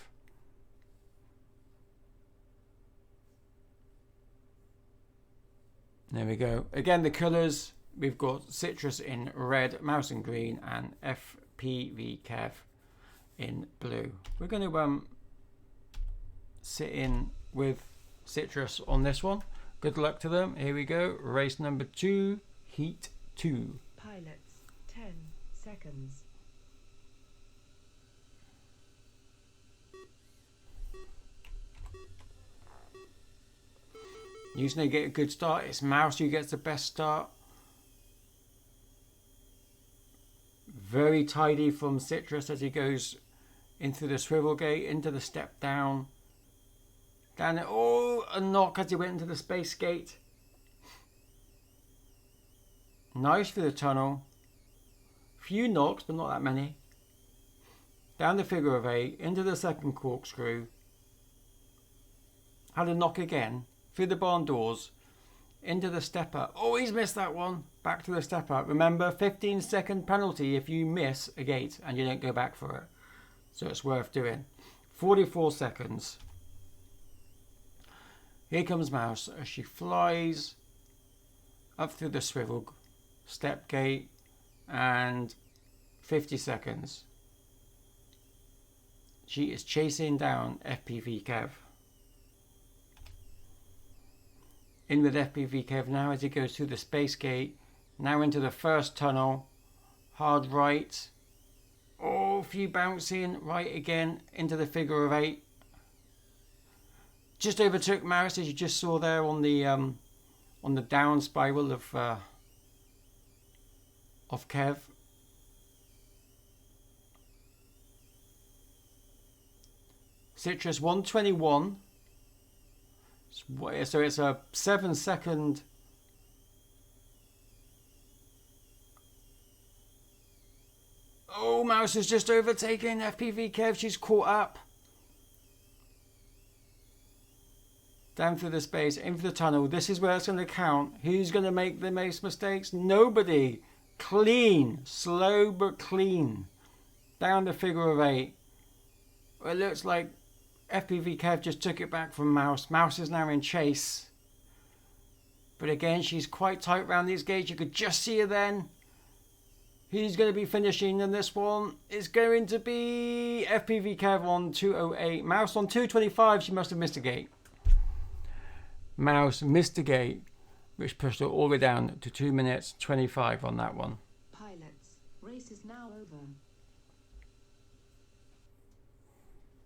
There we go. Again, the colours. We've got Citrus in red, Mouse in green, and FPV Kev in blue. We're going to sit in with Citrus on this one. Good luck to them. Here we go. Race number 2, heat 2. Pilots, 10 seconds. Usually get a good start. It's Mouse who gets the best start. Very tidy from Citrus as he goes into the swivel gate, into the step down. Down it. Oh, a knock as he went into the space gate. Nice for the tunnel. Few knocks, but not that many. Down the figure of 8, into the second corkscrew. Had a knock again. Through the barn doors. Into the step up. Oh, he's missed that one. Back to the step up. Remember, 15-second penalty if you miss a gate and you don't go back for it. So it's worth doing. 44 seconds. Here comes Mouse as she flies up through the swivel step gate, and 50 seconds. She is chasing down FPV Kev. In with FPV Kev now as he goes through the space gate. Now into the first tunnel. Hard right. Oh, a few bouncing. Right again into the figure of 8. Just overtook Mouse as you just saw there on the down spiral of Kev. Citrus 121. So it's a 7-second. Oh, Mouse is just overtaken FPV Kev. She's caught up. Down through the space, into the tunnel. This is where it's going to count. Who's going to make the most mistakes? Nobody. Clean. Slow but clean. Down the figure of 8. It looks like FPV Kev just took it back from Mouse. Mouse is now in chase. But again, she's quite tight around these gates. You could just see her then. Who's going to be finishing in this one? It's going to be FPV Kev on 208. Mouse on 225. She must have missed a gate. Mouse missed a gate, which pushed her all the way down to 2 minutes 25 on that one. Pilots, race is now over.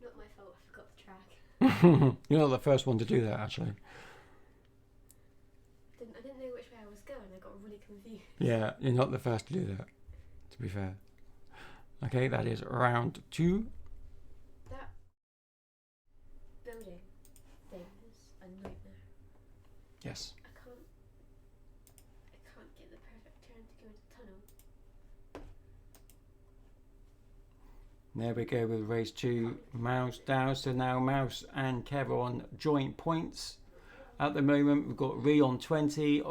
Not my fault, I forgot the track. You're not the first one to do that, actually. I didn't know which way I was going, I got really confused. Yeah, you're not the first to do that, to be fair. Okay, that is round 2. That building thing is a nightmare. Yes. I can't get the perfect turn to go into the tunnel. There we go with race 2. Mouse down. So now Mouse and Kev are on joint points. At the moment, we've got Ree on 20,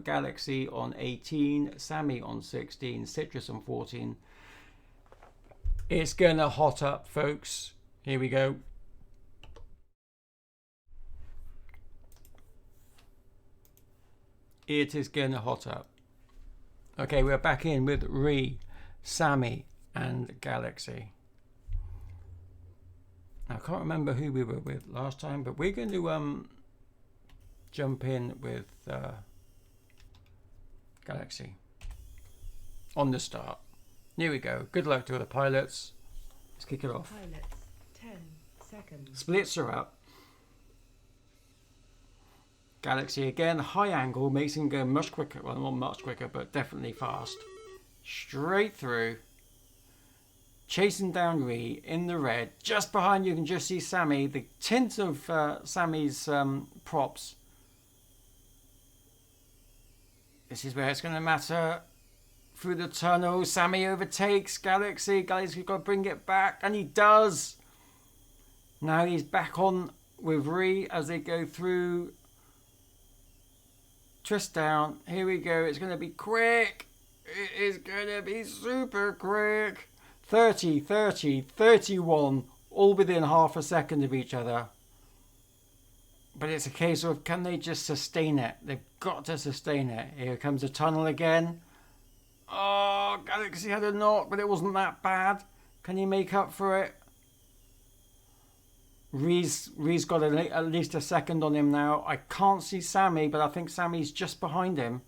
Galaxy on 18, Sammy on 16, Citrus on 14. It's going to hot up, folks. Here we go. It is going to hot up. Okay, we're back in with Ree, Sammy, and Galaxy. Now, I can't remember who we were with last time, but we're going to jump in with Galaxy on the start. Here we go. Good luck to the pilots. Let's kick it off. Pilots, 10 seconds. Splits are up. Galaxy again, high angle, makes him go much quicker. Well, not much quicker, but definitely fast. Straight through. Chasing down Ree in the red. Just behind you can just see Sammy. The tint of Sammy's props. This is where it's going to matter. Through the tunnel, Sammy overtakes Galaxy. Galaxy's got to bring it back, and he does. Now he's back on with Ree as they go through. Twist down. Here we go. It's going to be quick. It is going to be super quick. 30, 30, 31, all within half a second of each other. But it's a case of, can they just sustain it? They've got to sustain it. Here comes the tunnel again. Oh, Galaxy had a knock, but it wasn't that bad. Can he make up for it? Ree's got at least a second on him now. I can't see Sammy, but I think Sammy's just behind him.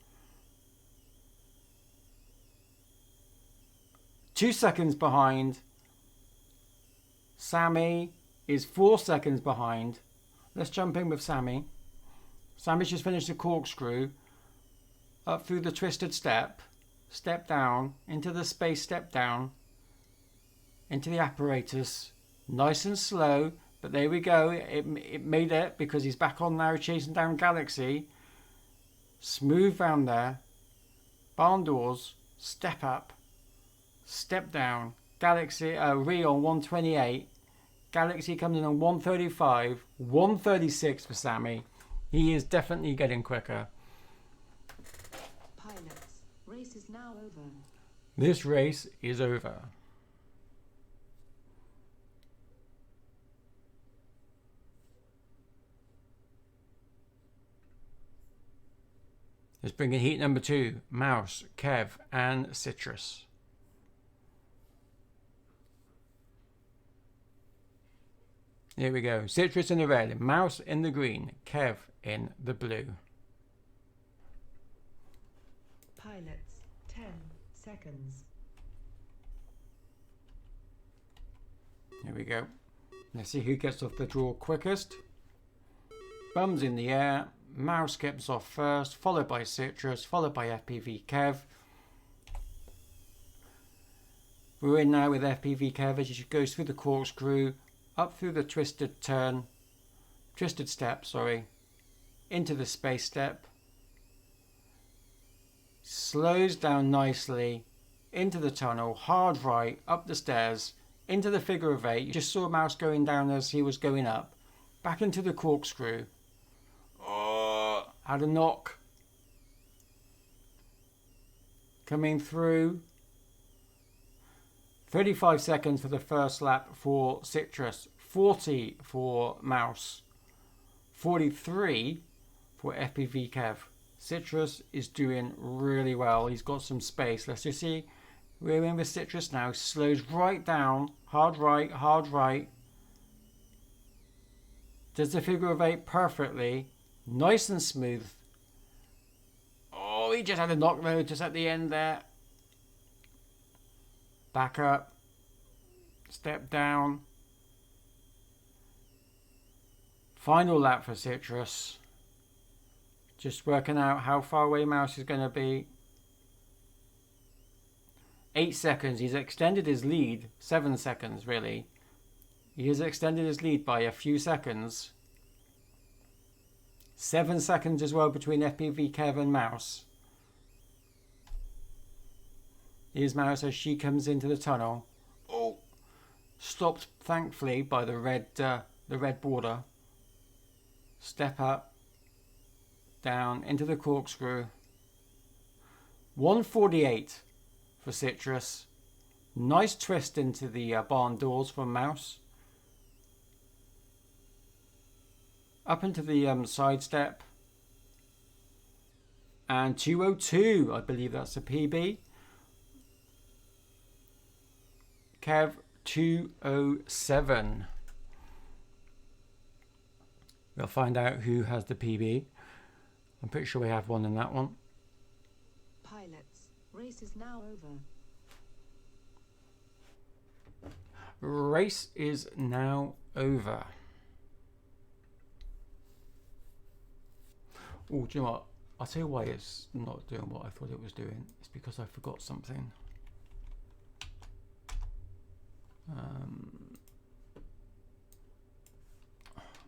2 seconds behind. Sammy is 4 seconds behind. Let's jump in with Sammy. Sammy's just finished the corkscrew. Up through the twisted step. Step down. Into the space step down. Into the apparatus. Nice and slow. But there we go. It made it because he's back on now chasing down Galaxy. Smooth round there. Barn doors. Step up. Step down. Galaxy, Ree on 128. Galaxy comes in on 135. 136 for Sammy. He is definitely getting quicker. Pilots, race is now over. This race is over. Let's bring in heat number 2. Mouse, Kev, and Citrus. Here we go. Citrus in the red, Mouse in the green, Kev in the blue. Pilots, 10 seconds. Here we go. Let's see who gets off the draw quickest. Bums in the air. Mouse gets off first, followed by Citrus, followed by FPV Kev. We're in now with FPV Kev as he goes through the corkscrew, up through the twisted step, into the space step. Slows down nicely, into the tunnel, hard right, up the stairs, into the figure of 8. You just saw Mouse going down as he was going up. Back into the corkscrew. Oh, had a knock. Coming through. 35 seconds for the first lap for Citrus. 40 for Mouse. 43 for FPV Kev. Citrus is doing really well. He's got some space. Let's just see. We're in with Citrus now. Slows right down. Hard right, hard right. Does the figure of 8 perfectly. Nice and smooth. Oh, he just had a knock though, just at the end there. Back up. Step down. Final lap for Citrus. Just working out how far away Mouse is going to be. 8 seconds. He's extended his lead. 7 seconds, really. He has extended his lead by a few seconds. 7 seconds as well between FPV Kev and Mouse. Here's Mouse as she comes into the tunnel. Oh, stopped thankfully by the red border. Step up, down into the corkscrew. 148 for Citrus. Nice twist into the barn doors from Mouse. Up into the side step. And 202, I believe that's a PB. Kev 207. We'll find out who has the PB. I'm pretty sure we have one in that one. Pilots, race is now over. Race is now over. Oh, do you know what? I'll tell you why it's not doing what I thought it was doing. It's because I forgot something.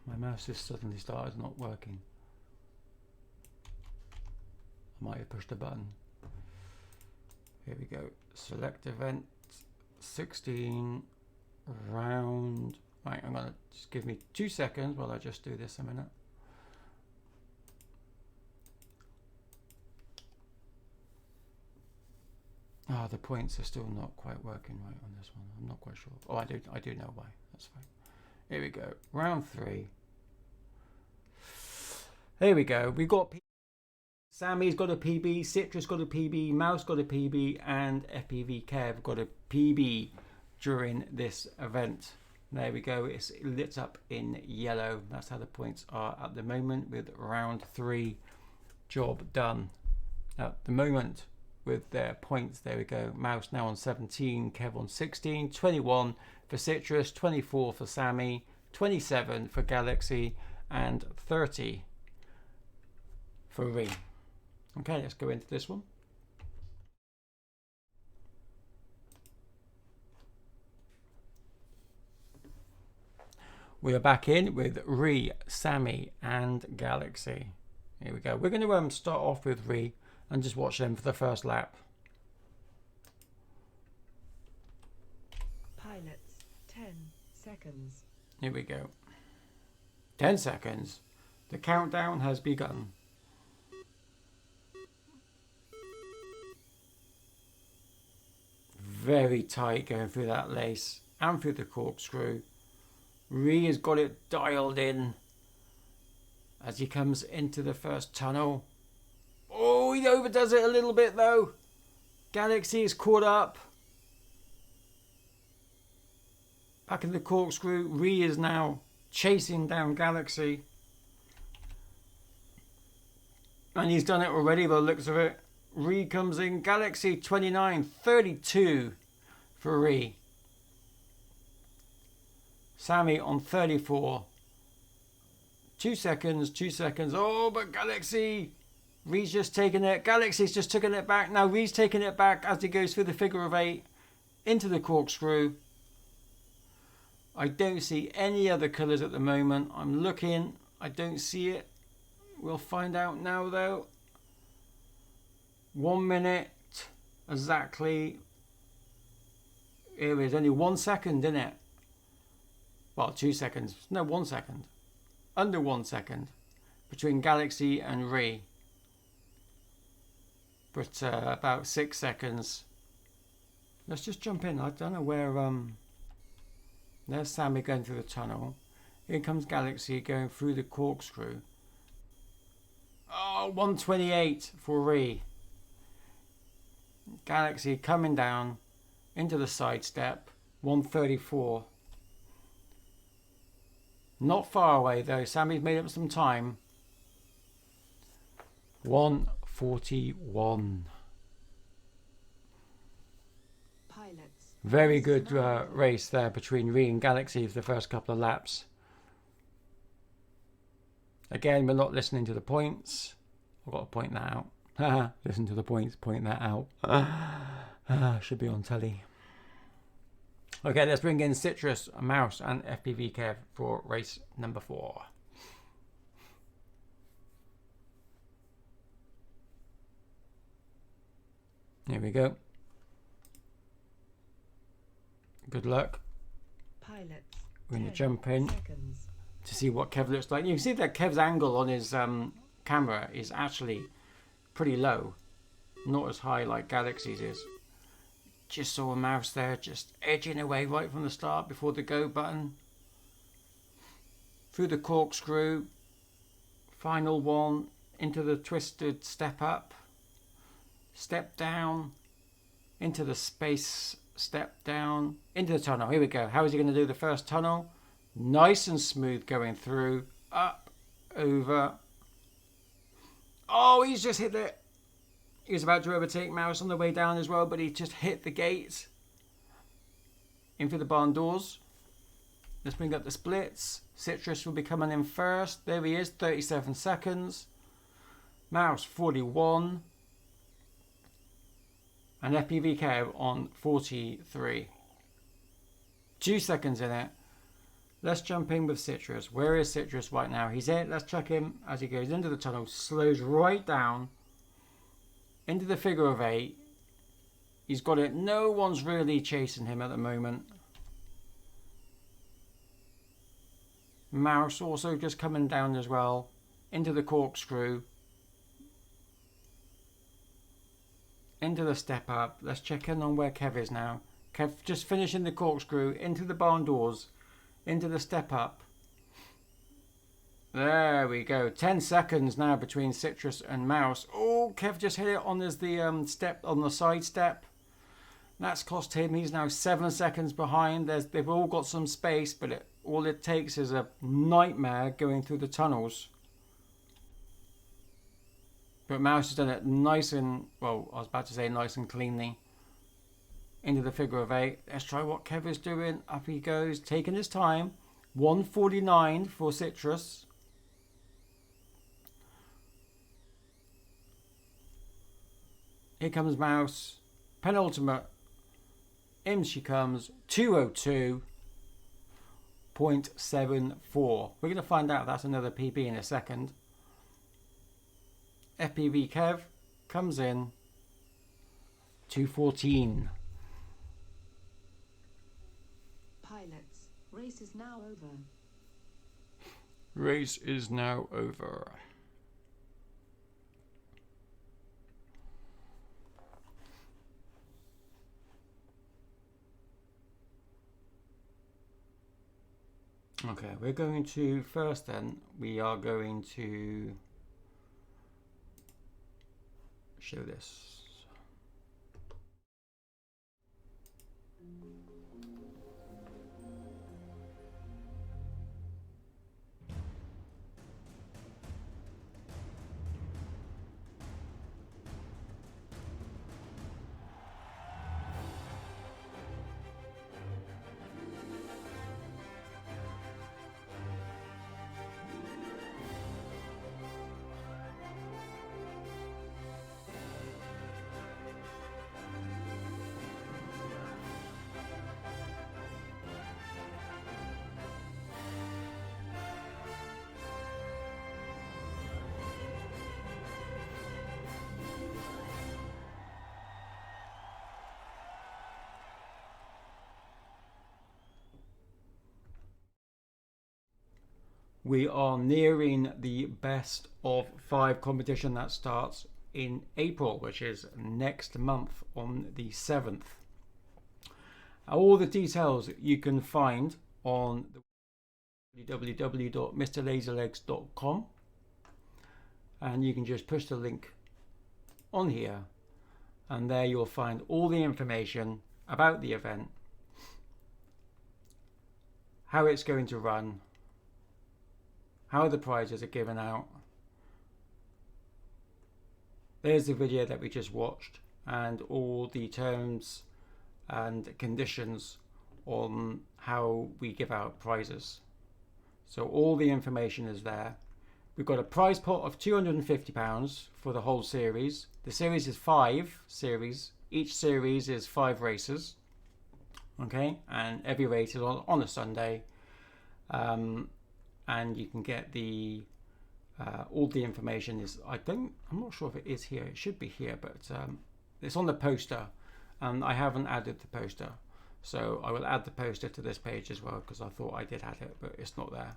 My mouse has suddenly started not working. I might have pushed a button. Here we go. Select event 16 round. Right, I'm gonna just give me 2 seconds while I just do this a minute. Ah, the points are still not quite working right on this one. I'm not quite sure. Oh, I do know why. That's fine. Here we go. Round 3. Here we go. We got Sammy's got a PB, Citrus got a PB, Mouse got a PB, and FPV Kev got a PB during this event. There we go. It's lit up in yellow. That's how the points are at the moment with round 3. Job done. At the moment with their points, there we go. Mouse now on 17, Kev on 16, 21 for Citrus, 24 for Sammy, 27 for Galaxy, and 30 for Ree. Okay, let's go into this one. We are back in with Ree, Sammy, and Galaxy. Here we go. We're going to start off with Ree and just watch them for the first lap. Pilots, 10 seconds. Here we go. 10 seconds. The countdown has begun. Very tight going through that lace and through the corkscrew. Ree has got it dialed in as he comes into the first tunnel. Oh, he overdoes it a little bit though. Galaxy is caught up. Back in the corkscrew, Ree is now chasing down Galaxy. And he's done it already by the looks of it. Ree comes in, Galaxy 29, 32 for Ree. Sammy on 34. 2 seconds, 2 seconds. Oh, but Galaxy. Ree's just taking it. Galaxy's just taking it back. Now Ree's taking it back as he goes through the figure of 8 into the corkscrew. I don't see any other colours at the moment. I'm looking. I don't see it. We'll find out now though. 1 minute exactly. Here is only 1 second in it. Well, 2 seconds. No, 1 second. Under 1 second between Galaxy and Ree. But about 6 seconds. Let's just jump in. I don't know where. There's Sammy going through the tunnel. Here comes Galaxy going through the corkscrew. Oh, 128 for Ree. Galaxy coming down into the side step. 134. Not far away though. Sammy's made up some time. 141. Pilots. Very good race there between Ree and Galaxy for the first couple of laps. Again, we're not listening to the points. I've got to point that out. Listen to the points, point that out. Should be on telly. Okay, let's bring in Citrus, Mouse, and FPV Kev for race number 4. Here we go. Good luck. Pilots. We're going to 10 jump in seconds. to see what Kev looks like. You can see that Kev's angle on his camera is actually pretty low. Not as high like Galaxy's is. Just saw a mouse there just edging away right from the start before the go button. Through the corkscrew. Final one into the twisted step up. Step down. Into the space step down. Into the tunnel. Here we go. How is he going to do the first tunnel? Nice and smooth going through. Up. Over. Oh, he's just hit it. He was about to overtake Mouse on the way down as well, but he just hit the gate. In through the barn doors. Let's bring up the splits. Citrus will be coming in first. There he is, 37 seconds. Mouse 41, and FPV Kev on 43. 2 seconds in it. Let's jump in with Citrus. Where is Citrus right now? He's in. Let's check him as he goes into the tunnel. Slows right down into the figure of 8. He's got it. No one's really chasing him at the moment. Mouse also just coming down as well into the corkscrew. Into the step up. Let's check in on where Kev is now. Kev just finishing the corkscrew into the barn doors. Into the step up. There we go. 10 seconds now between Citrus and Mouse. Oh, Kev just hit it on the step on the side step. That's cost him. He's now 7 seconds behind. They've all got some space, but all it takes is a nightmare going through the tunnels. But Mouse has done it nice and, well, I was about to say nice and cleanly. Into the figure of 8. Let's try what Kev is doing. Up he goes, taking his time. 149 for Citrus. Here comes Mouse. Penultimate. In she comes. 202.74. We're going to find out if that's another PB in a second. FPV Kev comes in. 214. Pilots, race is now over. Race is now over. Okay, we're going to first then, we are going to show this. We are nearing the best of 5 competition that starts in April, which is next month on the 7th. All the details you can find on www.mrlaserlegs.com, and you can just push the link on here, and there you'll find all the information about the event, how it's going to run, how the prizes are given out. There's the video that we just watched and all the terms and conditions on how we give out prizes. So all the information is there. We've got a prize pot of £250 for the whole series. The series is 5 series. Each series is 5 races. Okay, and every race is on a Sunday. And you can get the all the information is I'm not sure if it is here. It should be here, but it's on the poster, and I haven't added the poster, so I will add the poster to this page as well, because I thought I did add it, but it's not there.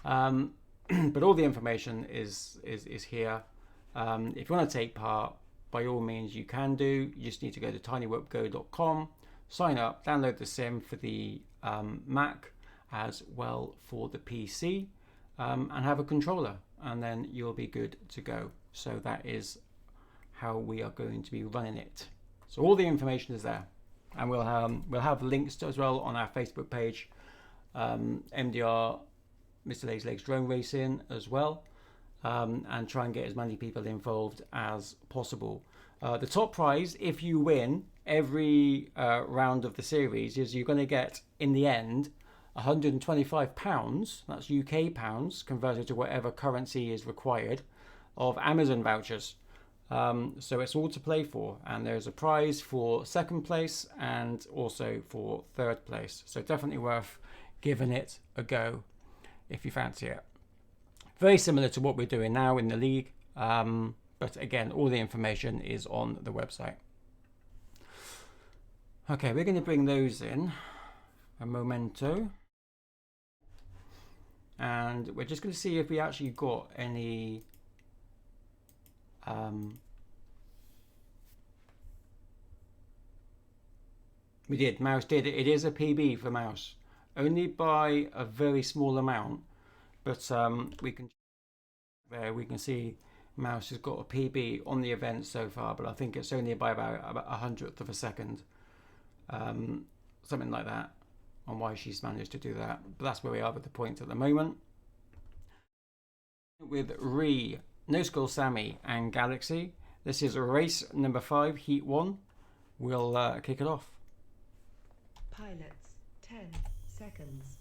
But all the information is here. If you want to take part, by all means you can do. You just need to go to tinywhipgo.com, sign up, download the sim for the Mac as well for the PC, and have a controller, and then you'll be good to go. So that is how we are going to be running it. So all the information is there, and we'll have links to as well on our Facebook page, MDR, Mr. Lazy Legs Drone Racing as well, and try and get as many people involved as possible. The top prize, if you win every round of the series, is you're going to get in the end £125, that's UK pounds, converted to whatever currency is required, of Amazon vouchers. So it's all to play for, and there's a prize for second place and also for third place. So definitely worth giving it a go if you fancy it. Very similar to what we're doing now in the league, but again, all the information is on the website. Okay, we're going to bring those in a momento, and we're just going to see if we actually got any we did. Mouse did. It is a PB for Mouse, only by a very small amount, but we can see Mouse has got a PB on the event so far, but I think it's only by about 100th of a second, something like that, on why she's managed to do that. But that's where we are with the points at the moment. With Ree, No Skull Sammy and Galaxy, this is race number 5, heat 1. We'll kick it off. Pilots, 10 seconds.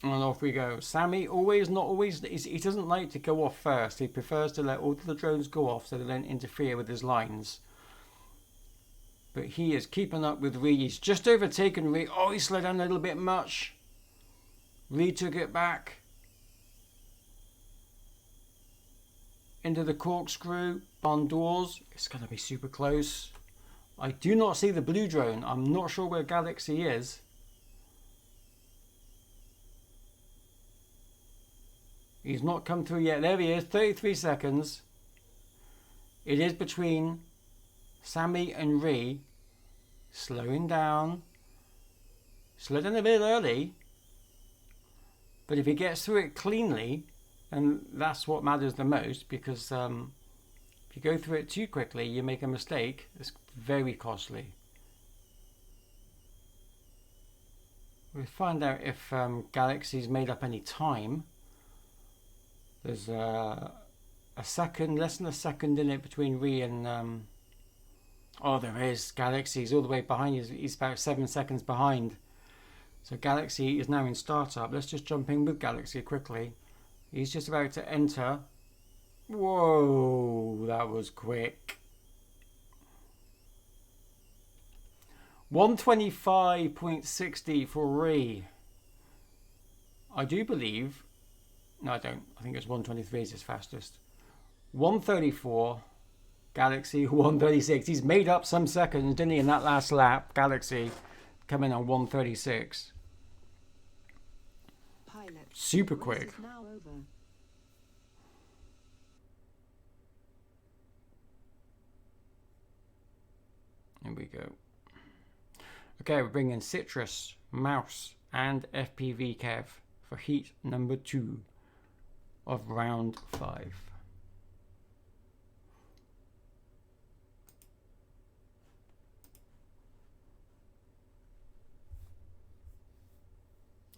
And off we go. Sammy, not always, he doesn't like to go off first. He prefers to let all the drones go off so they don't interfere with his lines. But he is keeping up with Ree. He's just overtaken Ree. Oh, he slowed down a little bit much. Ree took it back into the corkscrew on doors. It's going to be super close. I do not see the blue drone. I'm not sure where Galaxy is. He's not come through yet. There he is, 33 seconds. It is between Sammy and Ree. Slowing down. Slowed down a bit early. But if he gets through it cleanly, and that's what matters the most, because if you go through it too quickly, you make a mistake. It's very costly. We'll find out if Galaxy's made up any time. There's a second, less than a second in it between Ree and... oh, there is. Galaxy's all the way behind. He's about 7 seconds behind. So Galaxy is now in startup. Let's just jump in with Galaxy quickly. He's just about to enter. Whoa, that was quick. 125.60 for Ree. I do believe... no, I don't. I think it's 123 is his fastest. 134. Galaxy 136. He's made up some seconds, didn't he, in that last lap? Galaxy coming on 136. Pilot, super quick. race is now over. Here we go. Okay, we're bringing Citrus, Mouse, and FPV Kev for heat number 2 of round 5.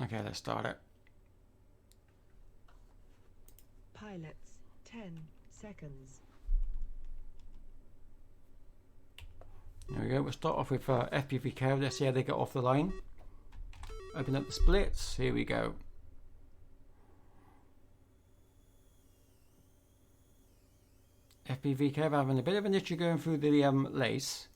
Okay, let's start it. Pilots, 10 seconds. There we go. We'll start off with FPV Kev. Let's see how they get off the line. Open up the splits. Here we go. FPV Kev having a bit of an issue going through the lace.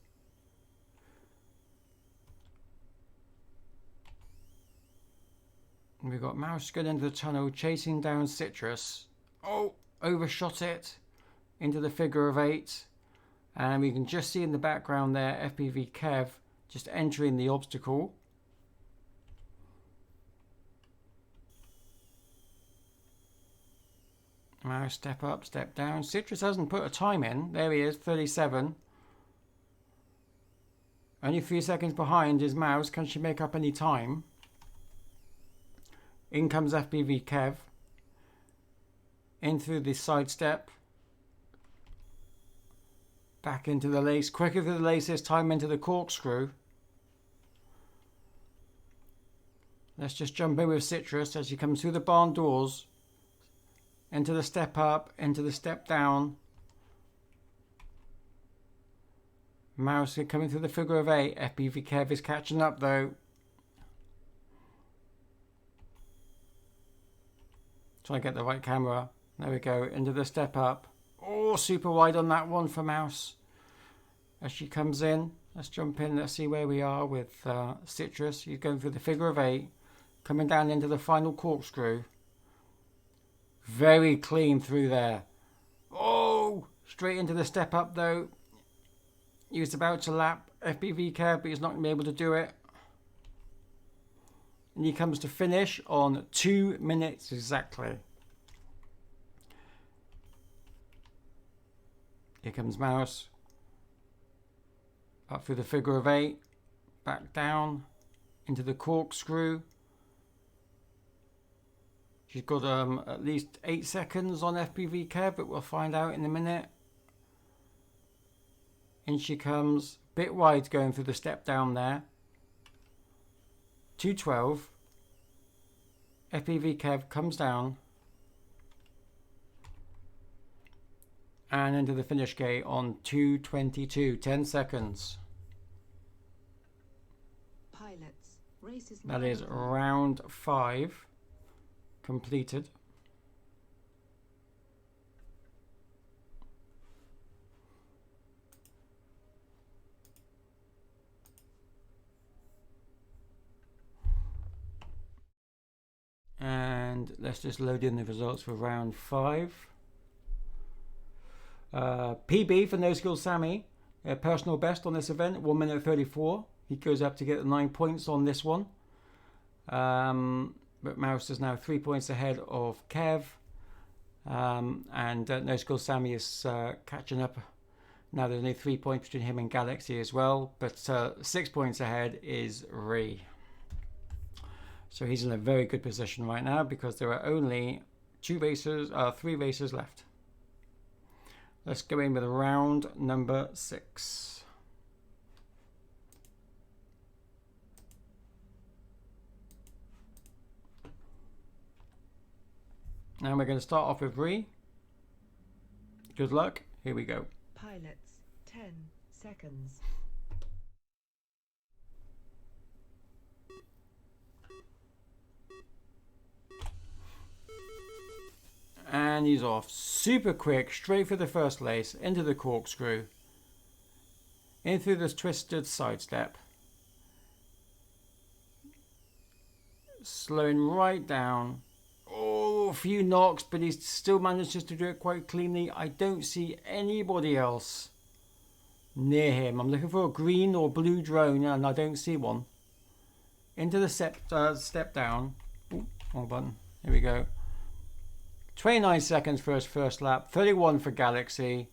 We've got Mouse going into the tunnel, chasing down Citrus. Oh, overshot it into the figure of 8. And we can just see in the background there, FPV Kev just entering the obstacle. Mouse step up, step down. Citrus hasn't put a time in. There he is, 37. Only 3 seconds behind is Mouse. Can she make up any time? In comes FPV Kev. In through the side step. Back into the lace. Quicker through the lace this time, into the corkscrew. Let's just jump in with Citrus as she comes through the barn doors. Into the step up, into the step down. Mouse is coming through the figure of 8. FPV Kev is catching up though. Try to get the right camera. There we go. Into the step up. Oh, super wide on that one for Mouse. As she comes in, let's jump in. Let's see where we are with Citrus. He's going through the figure of 8. Coming down into the final corkscrew. Very clean through there. Oh, straight into the step up though. He was about to lap FPV Kev, but he's not going to be able to do it. And he comes to finish on 2 minutes exactly. Here comes Mouse. Up through the figure of 8. Back down into the corkscrew. She's got at least 8 seconds on FPV Kev, but we'll find out in a minute. In she comes, bit wide going through the step down there. 2:12. FPV Kev comes down. And into the finish gate on 2:22, 10 seconds. Pilots, race is That now is over. round 5 completed. And let's just load in the results for round 5. PB for No Skill Sammy, personal best on this event, 1 minute 34. He goes up to get the 9 points on this one. But Mouse is now 3 points ahead of Kev. And No Skill Sammy is catching up. Now there's only 3 points between him and Galaxy as well. But 6 points ahead is Ree. So he's in a very good position right now because there are only 3 racers left. Let's go in with round number 6. Now we're going to start off with Ree. Good luck. Here we go. Pilots, 10 seconds. And he's off. Super quick, straight for the first lace, into the corkscrew. In through this twisted sidestep. Slowing right down. Oh, a few knocks, but he still manages to do it quite cleanly. I don't see anybody else near him. I'm looking for a green or blue drone, and I don't see one. Into the step down. Ooh, wrong button. Here we go. 29 seconds for his first lap. 31 for Galaxy.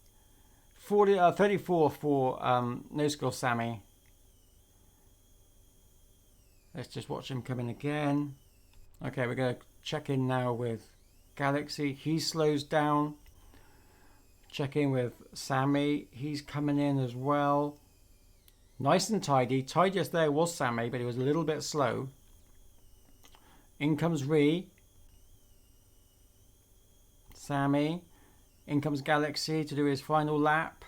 34 for No Skill Sammy. Let's just watch him come in again. Okay, we're going to check in now with Galaxy. He slows down. Check in with Sammy. He's coming in as well. Nice and tidy. Tidiest there was Sammy, but he was a little bit slow. In comes Ree. Sammy. In comes Galaxy to do his final lap.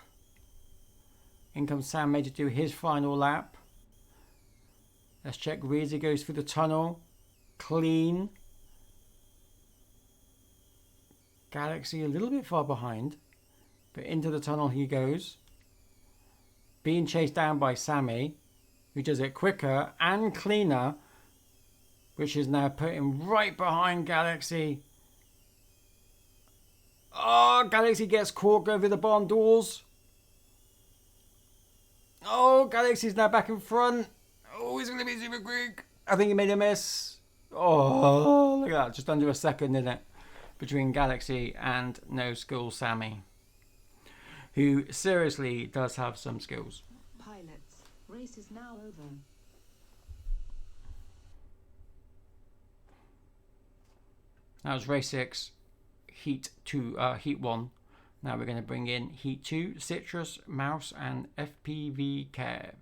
In comes Sammy to do his final lap. Let's check Ree as he goes through the tunnel. Clean. Galaxy a little bit far behind. But into the tunnel he goes. Being chased down by Sammy, who does it quicker and cleaner. Which is now putting right behind Galaxy. Oh, Galaxy gets caught over the barn doors. Oh, Galaxy's now back in front. Oh, he's going to be super quick. I think he made a miss. Oh, look at that. Just under a second, isn't it? Between Galaxy and No Skill Sammy. Who seriously does have some skills. Pilots, race is now over. That was race 6. Heat 1. Now we're going to bring in Heat 2, Citrus, Mouse, and FPV Kev.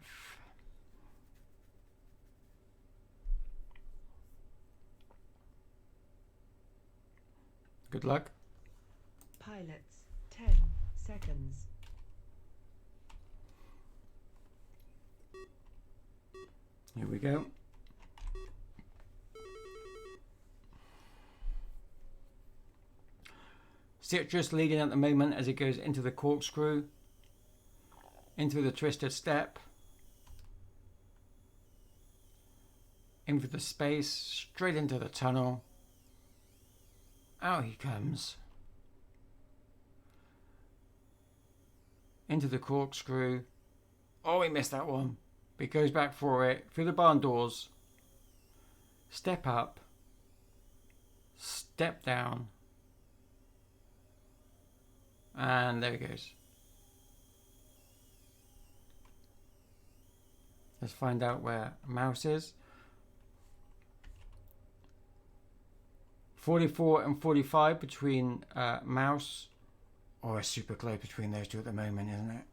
Good luck. Pilots, 10 seconds. Here we go. Citrus leading at the moment as it goes into the corkscrew, into the twisted step, into the space, straight into the tunnel. Out he comes. Into the corkscrew. Oh, he missed that one. But he goes back for it. Through the barn doors. Step up. Step down. And there he goes. Let's find out where Mouse is. 44 and 45 between Mouse. Oh, it's super close between those two at the moment, isn't it?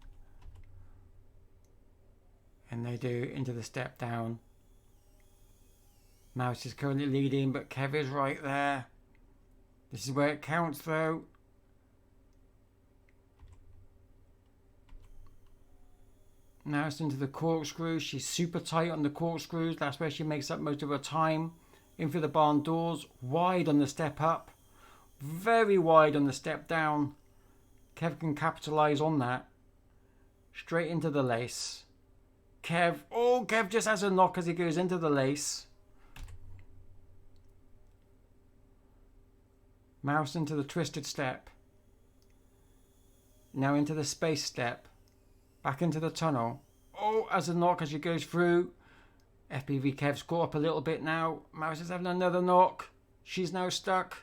And they do into the step down. Mouse is currently leading, but Kev is right there. This is where it counts, though. Mouse into the corkscrew. She's super tight on the corkscrews. That's where she makes up most of her time. In through the barn doors. Wide on the step up. Very wide on the step down. Kev can capitalise on that. Straight into the lace. Kev. Oh, Kev just has a knock as he goes into the lace. Mouse into the twisted step. Now into the space step. Back into the tunnel. Oh, as a knock as she goes through. FPV Kev's caught up a little bit now. Mouse is having another knock. She's now stuck.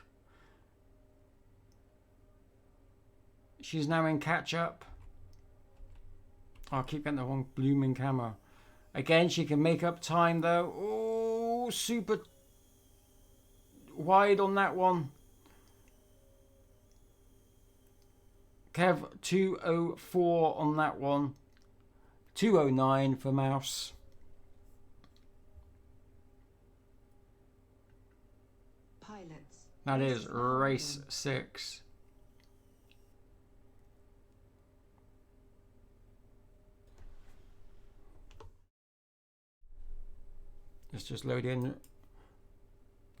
She's now in catch up. Oh, I keep getting the wrong blooming camera. Again, she can make up time though. Oh, super wide on that one. Kev 204 on that one. 209 for Mouse. Pilots. That is Race now race open. 6. Let's just load in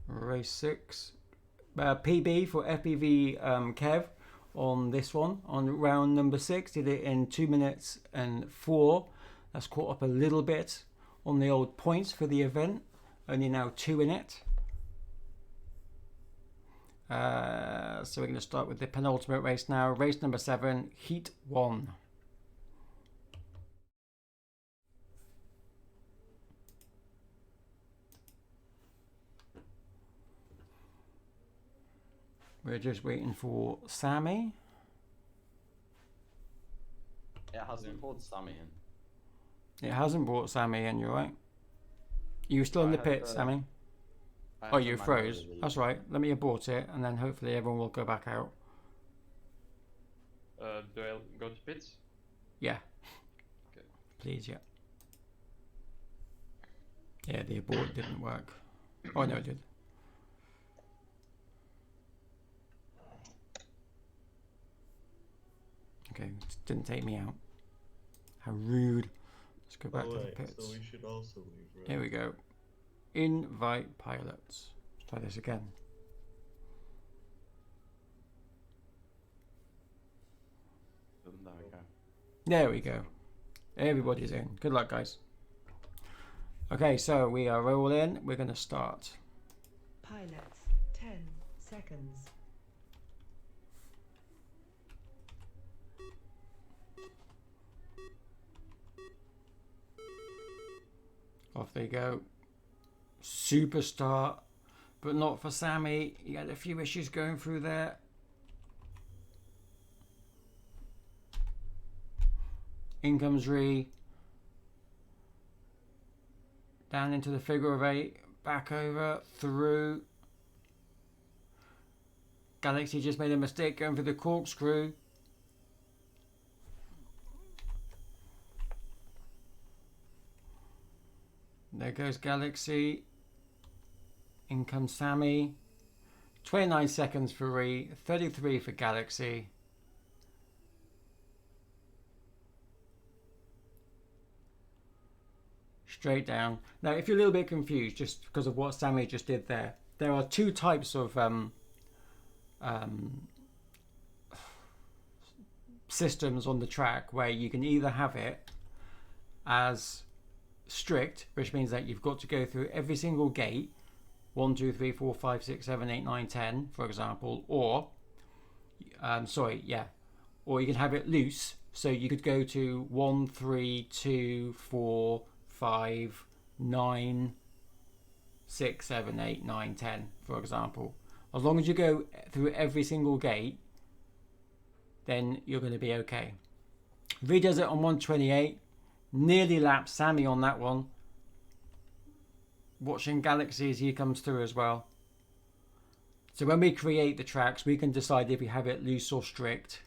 race 6. PB for FPV Kev on this one. On round number 6. Did it in 2 minutes and 4. That's caught up a little bit on the old points for the event. Only now 2 in it. So we're going to start with the penultimate race now. Race number 7, Heat 1. We're just waiting for Sammy. It hasn't pulled Sammy in. It hasn't brought Sammy in, you're right. You still in the I pit, have, Sammy? I Oh, have you to froze. manually leave. That's right. Let me abort it, and then hopefully everyone will go back out. Do I go to pits? Yeah. Okay. Please, yeah. Yeah, the abort didn't work. Oh, no, it did. Okay, it didn't take me out. How rude. Let's go back to the pits. So we should also leave, right? Here we go. Invite pilots. Let's try this again. There we go. There we go. Everybody's in. Good luck, guys. Okay, so we are all in. We're going to start. Pilots. 10 seconds. Off they go. Super start, but not for Sammy. He had a few issues going through there. In comes Ree. Down into the figure of 8. Back over. Through. Galaxy just made a mistake going for the corkscrew. There goes Galaxy. In comes Sammy. 29 seconds for Ree. 33 for Galaxy. straight down. Now, if you're a little bit confused, just because of what Sammy just did there are two types of systems on the track where you can either have it as strict, which means that you've got to go through every single gate 1, 2, 3, 4, 5, 6, 7, 8, 9, 10, for example, or or you can have it loose, so you could go to 1, 3, 2, 4, 5, 9, 6, 7, 8, 9, 10, for example. As long as you go through every single gate, then you're going to be okay. V does it on 128, nearly lapped Sammy on that one. Watching Galaxy as he comes through as well. So when we create the tracks, we can decide if we have it loose or strict.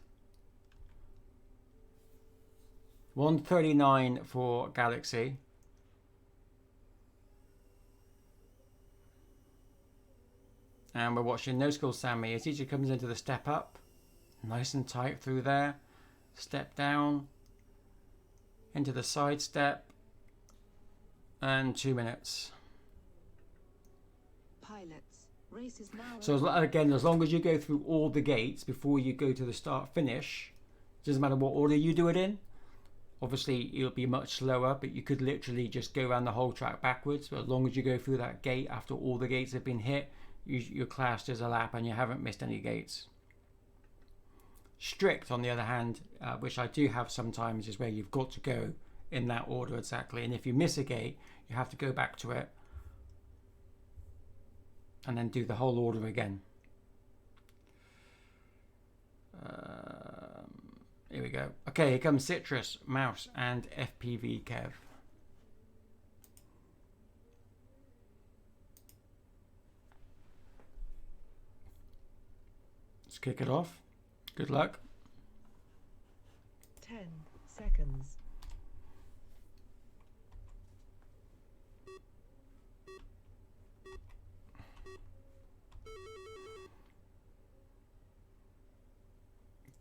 139 for Galaxy. And we're watching No Skill Sammy as he just comes into the step up. Nice and tight through there. Step down. Into the side step. And 2 minutes. Pilots, race is now So again, as long as you go through all the gates before you go to the start finish, doesn't matter what order you do it in. Obviously, it'll be much slower, but you could literally just go around the whole track backwards. But as long as you go through that gate after all the gates have been hit, you're classed as a lap and you haven't missed any gates. Strict, on the other hand, which I do have sometimes, is where you've got to go in that order exactly. And if you miss a gate, you have to go back to it and then do the whole order again. Here we go. Okay, here comes Citrus, Mouse, and FPV Kev. Let's kick it off. Good luck. 10 seconds.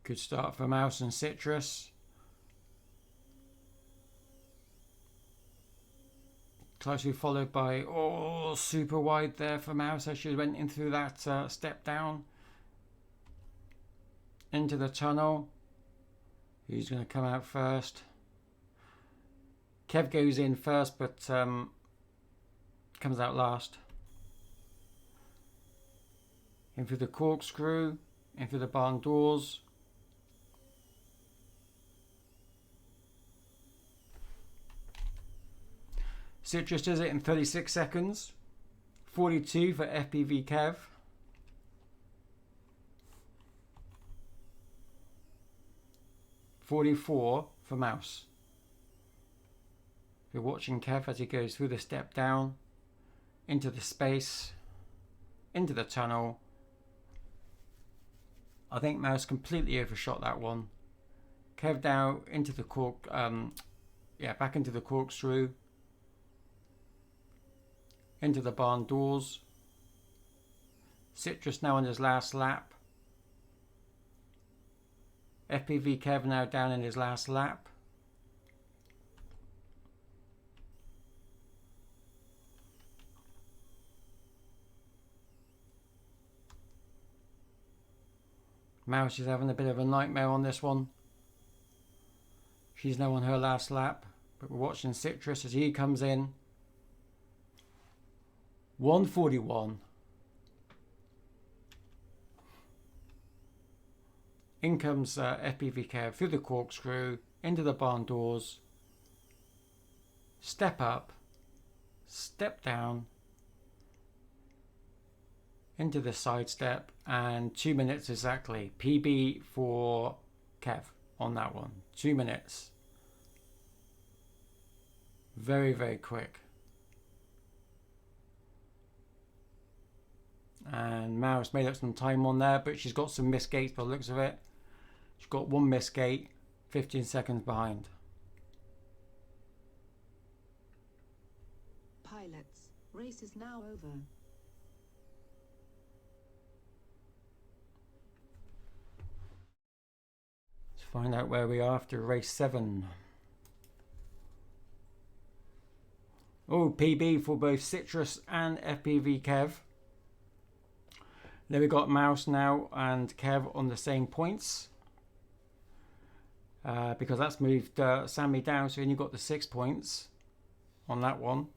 Good start for Mouse and Citrus. Closely followed by, super wide there for Mouse as she went in through that step down. Into the tunnel. Who's going to come out first? Kev goes in first, but comes out last. In through the corkscrew, in through the barn doors. Citrus does it in 36 seconds. 42 for FPV Kev. $44 for Mouse. You're watching Kev as he goes through the step down, into the space, into the tunnel. I think Mouse completely overshot that one. Kev down into the back into the corkscrew. Into the barn doors. Citrus now on his last lap. FPV Kev now down in his last lap. Mouse is having a bit of a nightmare on this one. She's now on her last lap, but we're watching Citrus as he comes in. 141. In comes FPV Kev through the corkscrew, into the barn doors, step up, step down, into the side step, and 2 minutes exactly. PB for Kev on that one. 2 minutes. Very, very quick. And Mouse made up some time on there, but she's got some missed gates by the looks of it. She's got one missed gate, 15 seconds behind. Pilots, race is now over. Let's find out where we are after race 7. Oh, PB for both Citrus and FPV Kev. Then we got Mouse now and Kev on the same points. Because that's moved Sammy down, so you only got the 6 points on that one.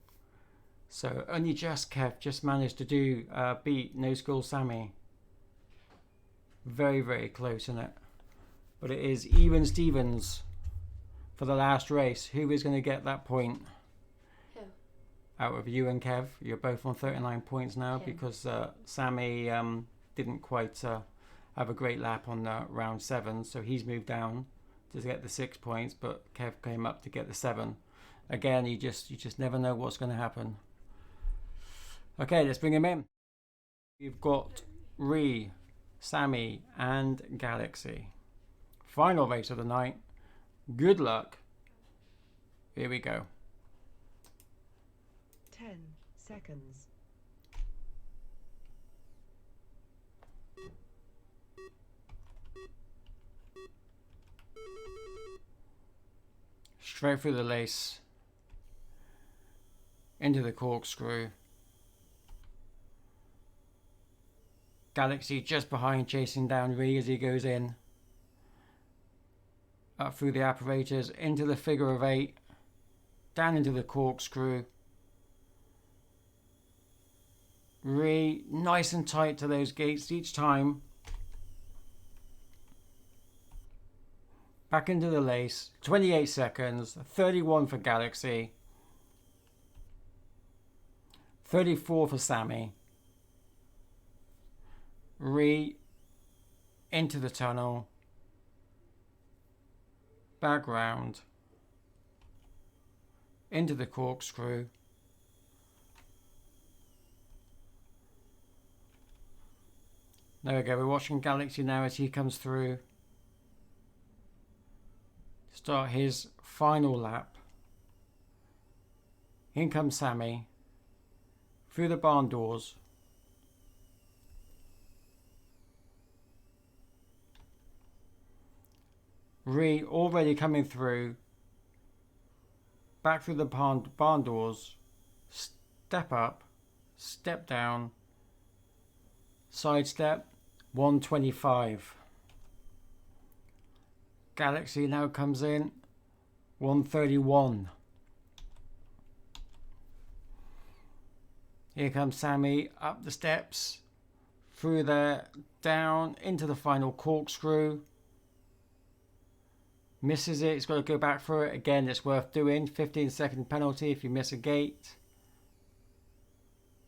So only just Kev just managed to do beat No School Sammy. Very, very close, isn't it? But it is even Stevens for the last race. Who is going to get that point? Who? Out of you and Kev, you're both on 39 points now Him. because Sammy didn't quite have a great lap on round 7, so he's moved down to get the 6 points, but Kev came up to get the 7. Again, you just never know what's going to happen. Okay, let's bring him in. We've got Ree, Sammy, and Galaxy. Final race of the night. Good luck. Here we go. 10 seconds. Straight through the lace. Into the corkscrew. Galaxy just behind, chasing down Ree as he goes in. Up through the apparatus, into the figure of 8. Down into the corkscrew. Ree nice and tight to those gates each time. Back into the lace. 28 seconds. 31 for Galaxy. 34 for Sammy. Ree into the tunnel. Back round. Into the corkscrew. There we go. We're watching Galaxy now as he comes through. Start his final lap. In comes Sammy. Through the barn doors. Ree already coming through. Back through the barn doors. Step up. Step down. Side step. 125. Galaxy now comes in. 131. Here comes Sammy up the steps. Through there. Down into the final corkscrew. Misses it. He's got to go back for it. Again, it's worth doing. 15-second penalty if you miss a gate.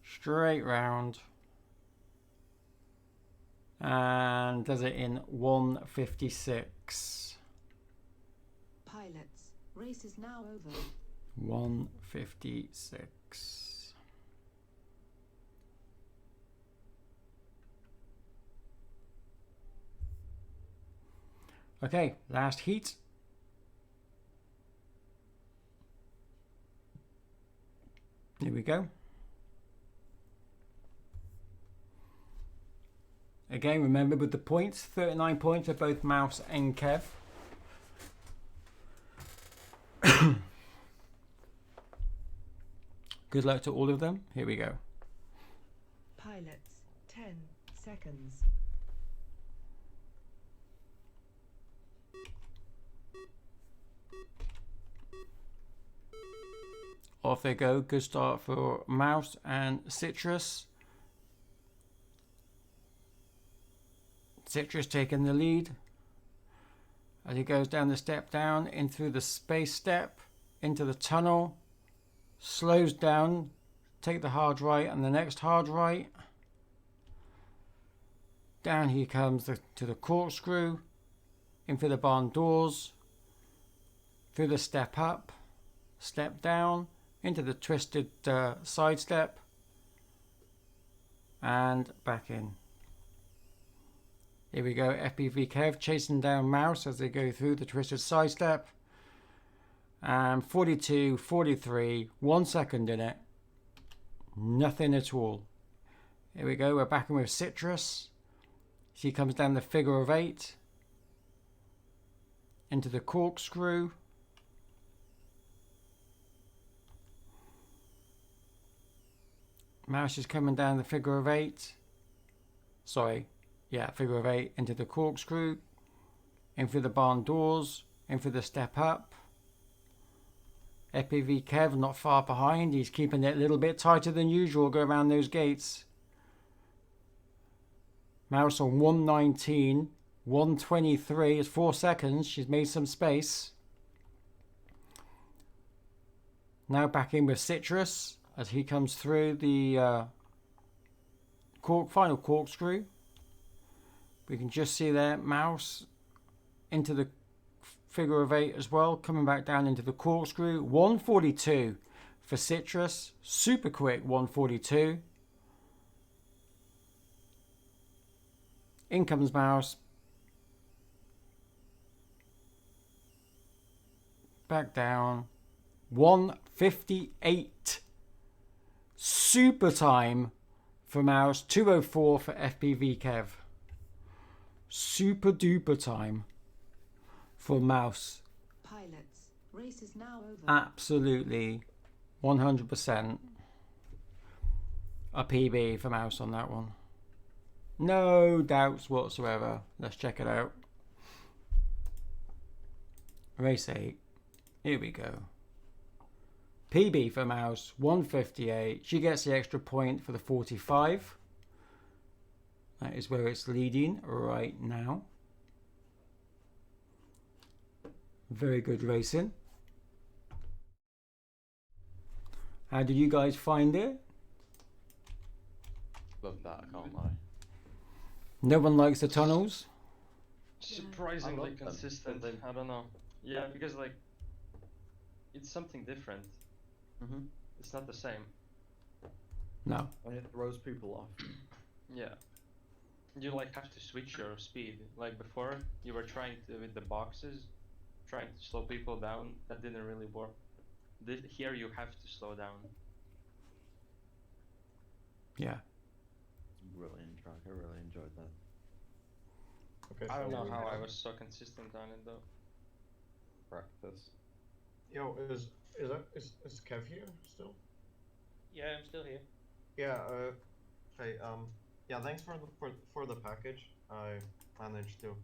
Straight round. And does it in 156. Pilots, race is now over. 156. Okay, last heat. Here we go. Again, remember with the points, 39 points for both Mouse and Kev. Good luck to all of them. Here we go. Pilots, 10 seconds. Off they go. Good start for Mouse and Citrus. Citrus taking the lead as he goes down the step down in through the space step into the tunnel, slows down, take the hard right and the next hard right. Down he comes to the corkscrew, in through the barn doors, through the step up, step down, into the twisted side step, and back in. Here we go, FPV Kev chasing down Mouse as they go through the twisted side step. And 42, 43, 1 second in it. Nothing at all. Here we go, we're back in with Citrus. She comes down the figure of 8. Into the corkscrew. Mouse is coming down the figure of 8. Sorry, yeah, figure of 8 into the corkscrew, in through the barn doors, in through the step up. FPV Kev not far behind. He's keeping it a little bit tighter than usual. Go around those gates. Mouse on 119, 123 is 4 seconds. She's made some space. Now back in with Citrus as he comes through the final corkscrew. We can just see there Mouse into the figure of 8 as well, coming back down into the corkscrew. 142 for Citrus, super quick 142. In comes Mouse. Back down. 158. Super time for Mouse. 204 for FPV Kev. Super duper time for Mouse. Pilots, race is now over. Absolutely 100% a PB for Mouse on that one. No doubts whatsoever. Let's check it out. Race 8. Here we go. PB for Mouse, 158. She gets the extra point for the 45. That is where it's leading right now. Very good racing. How did you guys find it? Love that, I can't lie. No one likes the tunnels. Surprisingly I love them. consistent. I don't know. Yeah, because like it's something different. Mm-hmm. It's not the same. No. And it throws people off. Yeah. You like have to switch your speed. Like before, you were trying to with the boxes, trying to slow people down. That didn't really work. Here you have to slow down. Yeah. It's brilliant track, I really enjoyed that. Okay, I don't so know we how I have- was so consistent on it though. Practice. Yo, is Kev here still? Yeah, I'm still here. Yeah. Hey. Yeah. Thanks for the package. I managed to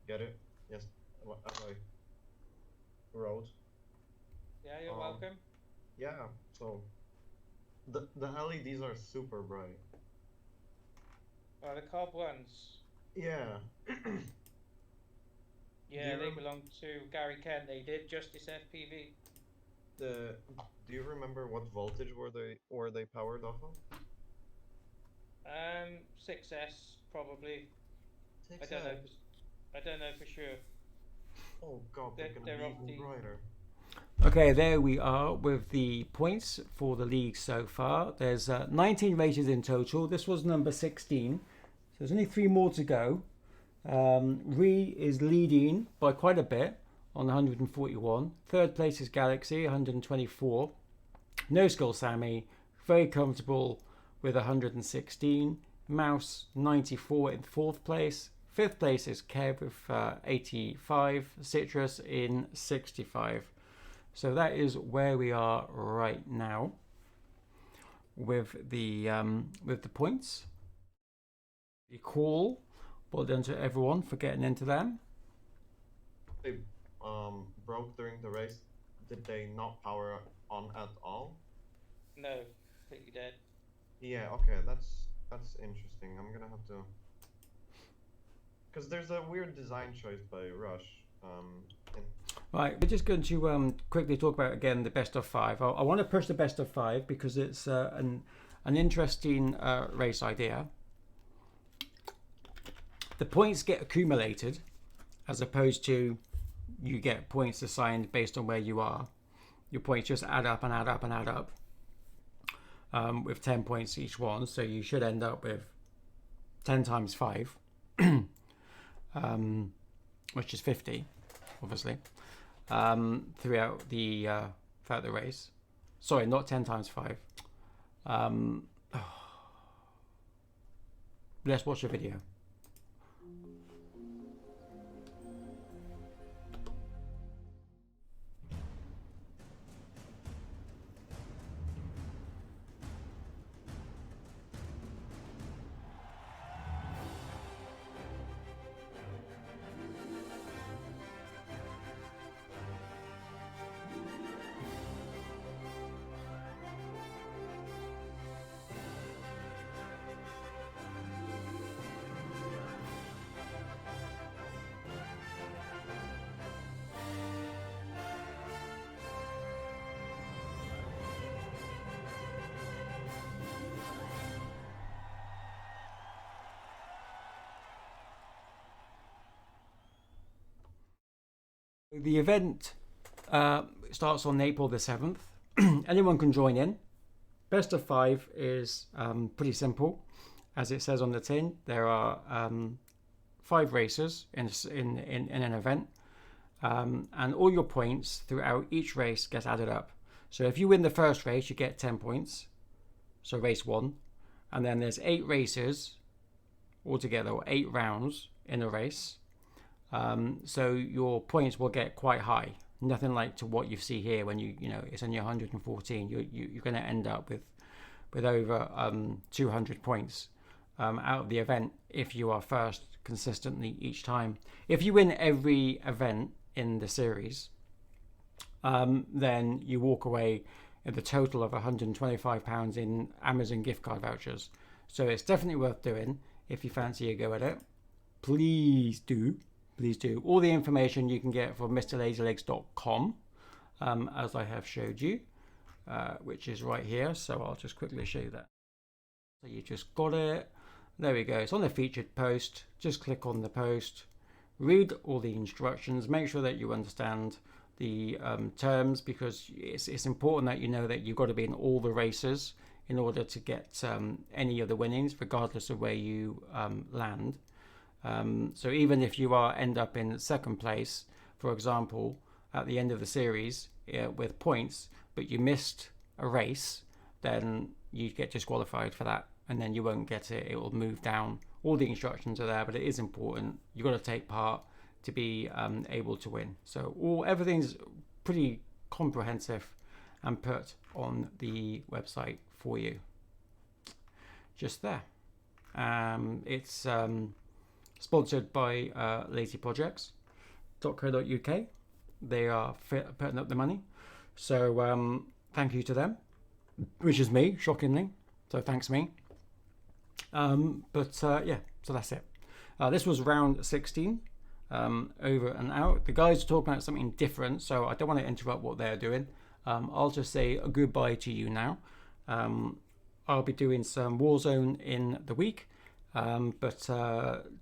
get it. Yes. As I wrote. Yeah, you're welcome. Yeah. So. The LEDs are super bright. Oh, the cob ones. Yeah. Yeah, you they rem- belong to Gary Kent. They did Justice FPV. Do you remember what voltage were they powered off of? 6S probably. I 6S. don't know. I don't know for sure. Oh god, they're gonna They're be of even the- brighter. Okay, there we are with the points for the league so far. There's 19 races in total. This was number 16. So there's only 3 more to go. Ree is leading by quite a bit on 141. Third place is Galaxy, 124. No Skill Sammy, very comfortable with 116. Mouse, 94 in 4th place. 5th place is Kev with 85. Citrus in 65. So that is where we are right now with the points. The call. Well done to everyone for getting into them. They broke during the race. Did they not power on at all? No, completely dead. Yeah. Okay. That's interesting. I'm gonna have to. Because there's a weird design choice by Rush. Right, we're just going to quickly talk about again the best of 5. I want to push the best of 5 because it's an interesting race idea. The points get accumulated as opposed to you get points assigned based on where you are. Your points just add up and add up and add up with 10 points each one. So you should end up with 10 times 5, which is 50, obviously, throughout the race. Sorry, not 10 times 5. Let's watch the video. The event starts on April the 7th. Anyone can join in. Best of 5 is pretty simple. As it says on the tin, there are 5 races in an event. And all your points throughout each race get added up. So if you win the first race, you get 10 points. So race 1. And then there's 8 races altogether, or 8 rounds in a race. So your points will get quite high. Nothing like to what you see here when you know it's only 114. You're going to end up with over 200 points out of the event if you are first consistently each time. If you win every event in the series, then you walk away with a total of £125 in Amazon gift card vouchers. So it's definitely worth doing if you fancy a go at it. Please do. Please do. All the information you can get from MrLazyLegs.com, as I have showed you, which is right here. So I'll just quickly show you that. So you just got it. There we go. It's on the featured post. Just click on the post. Read all the instructions. Make sure that you understand the terms, because it's important that you know that you've got to be in all the races in order to get any of the winnings, regardless of where you land. So even if you end up in second place, for example, at the end of the series with points, but you missed a race, then you get disqualified for that, and then you won't get it. It will move down. All the instructions are there, but it is important. You've got to take part to be able to win. So everything's pretty comprehensive and put on the website for you. Just there. It's sponsored by lazyprojects.co.uk. They are putting up the money. So thank you to them, which is me, shockingly. So thanks me. Yeah, so that's it. This was round 16, over and out. The guys are talking about something different, so I don't want to interrupt what they're doing. I'll just say a goodbye to you now. I'll be doing some Warzone in the week. But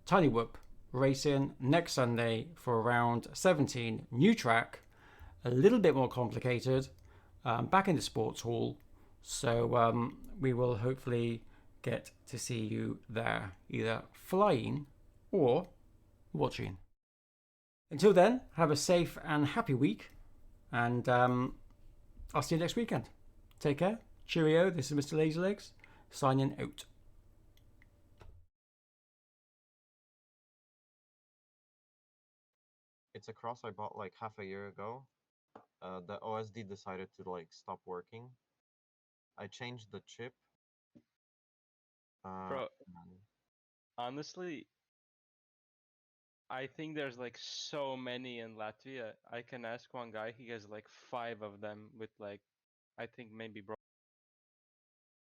Tiny Whoop racing next Sunday for round 17, new track, a little bit more complicated, back in the sports hall. So we will hopefully get to see you there, either flying or watching. Until then, have a safe and happy week, and I'll see you next weekend. Take care. Cheerio. This is Mr. Lazy Legs signing out. It's a cross I bought like half a year ago. The OSD decided to like stop working. I changed the chip. Bro, honestly, I think there's like so many in Latvia. I can ask one guy, he has like 5 of them with like, I think maybe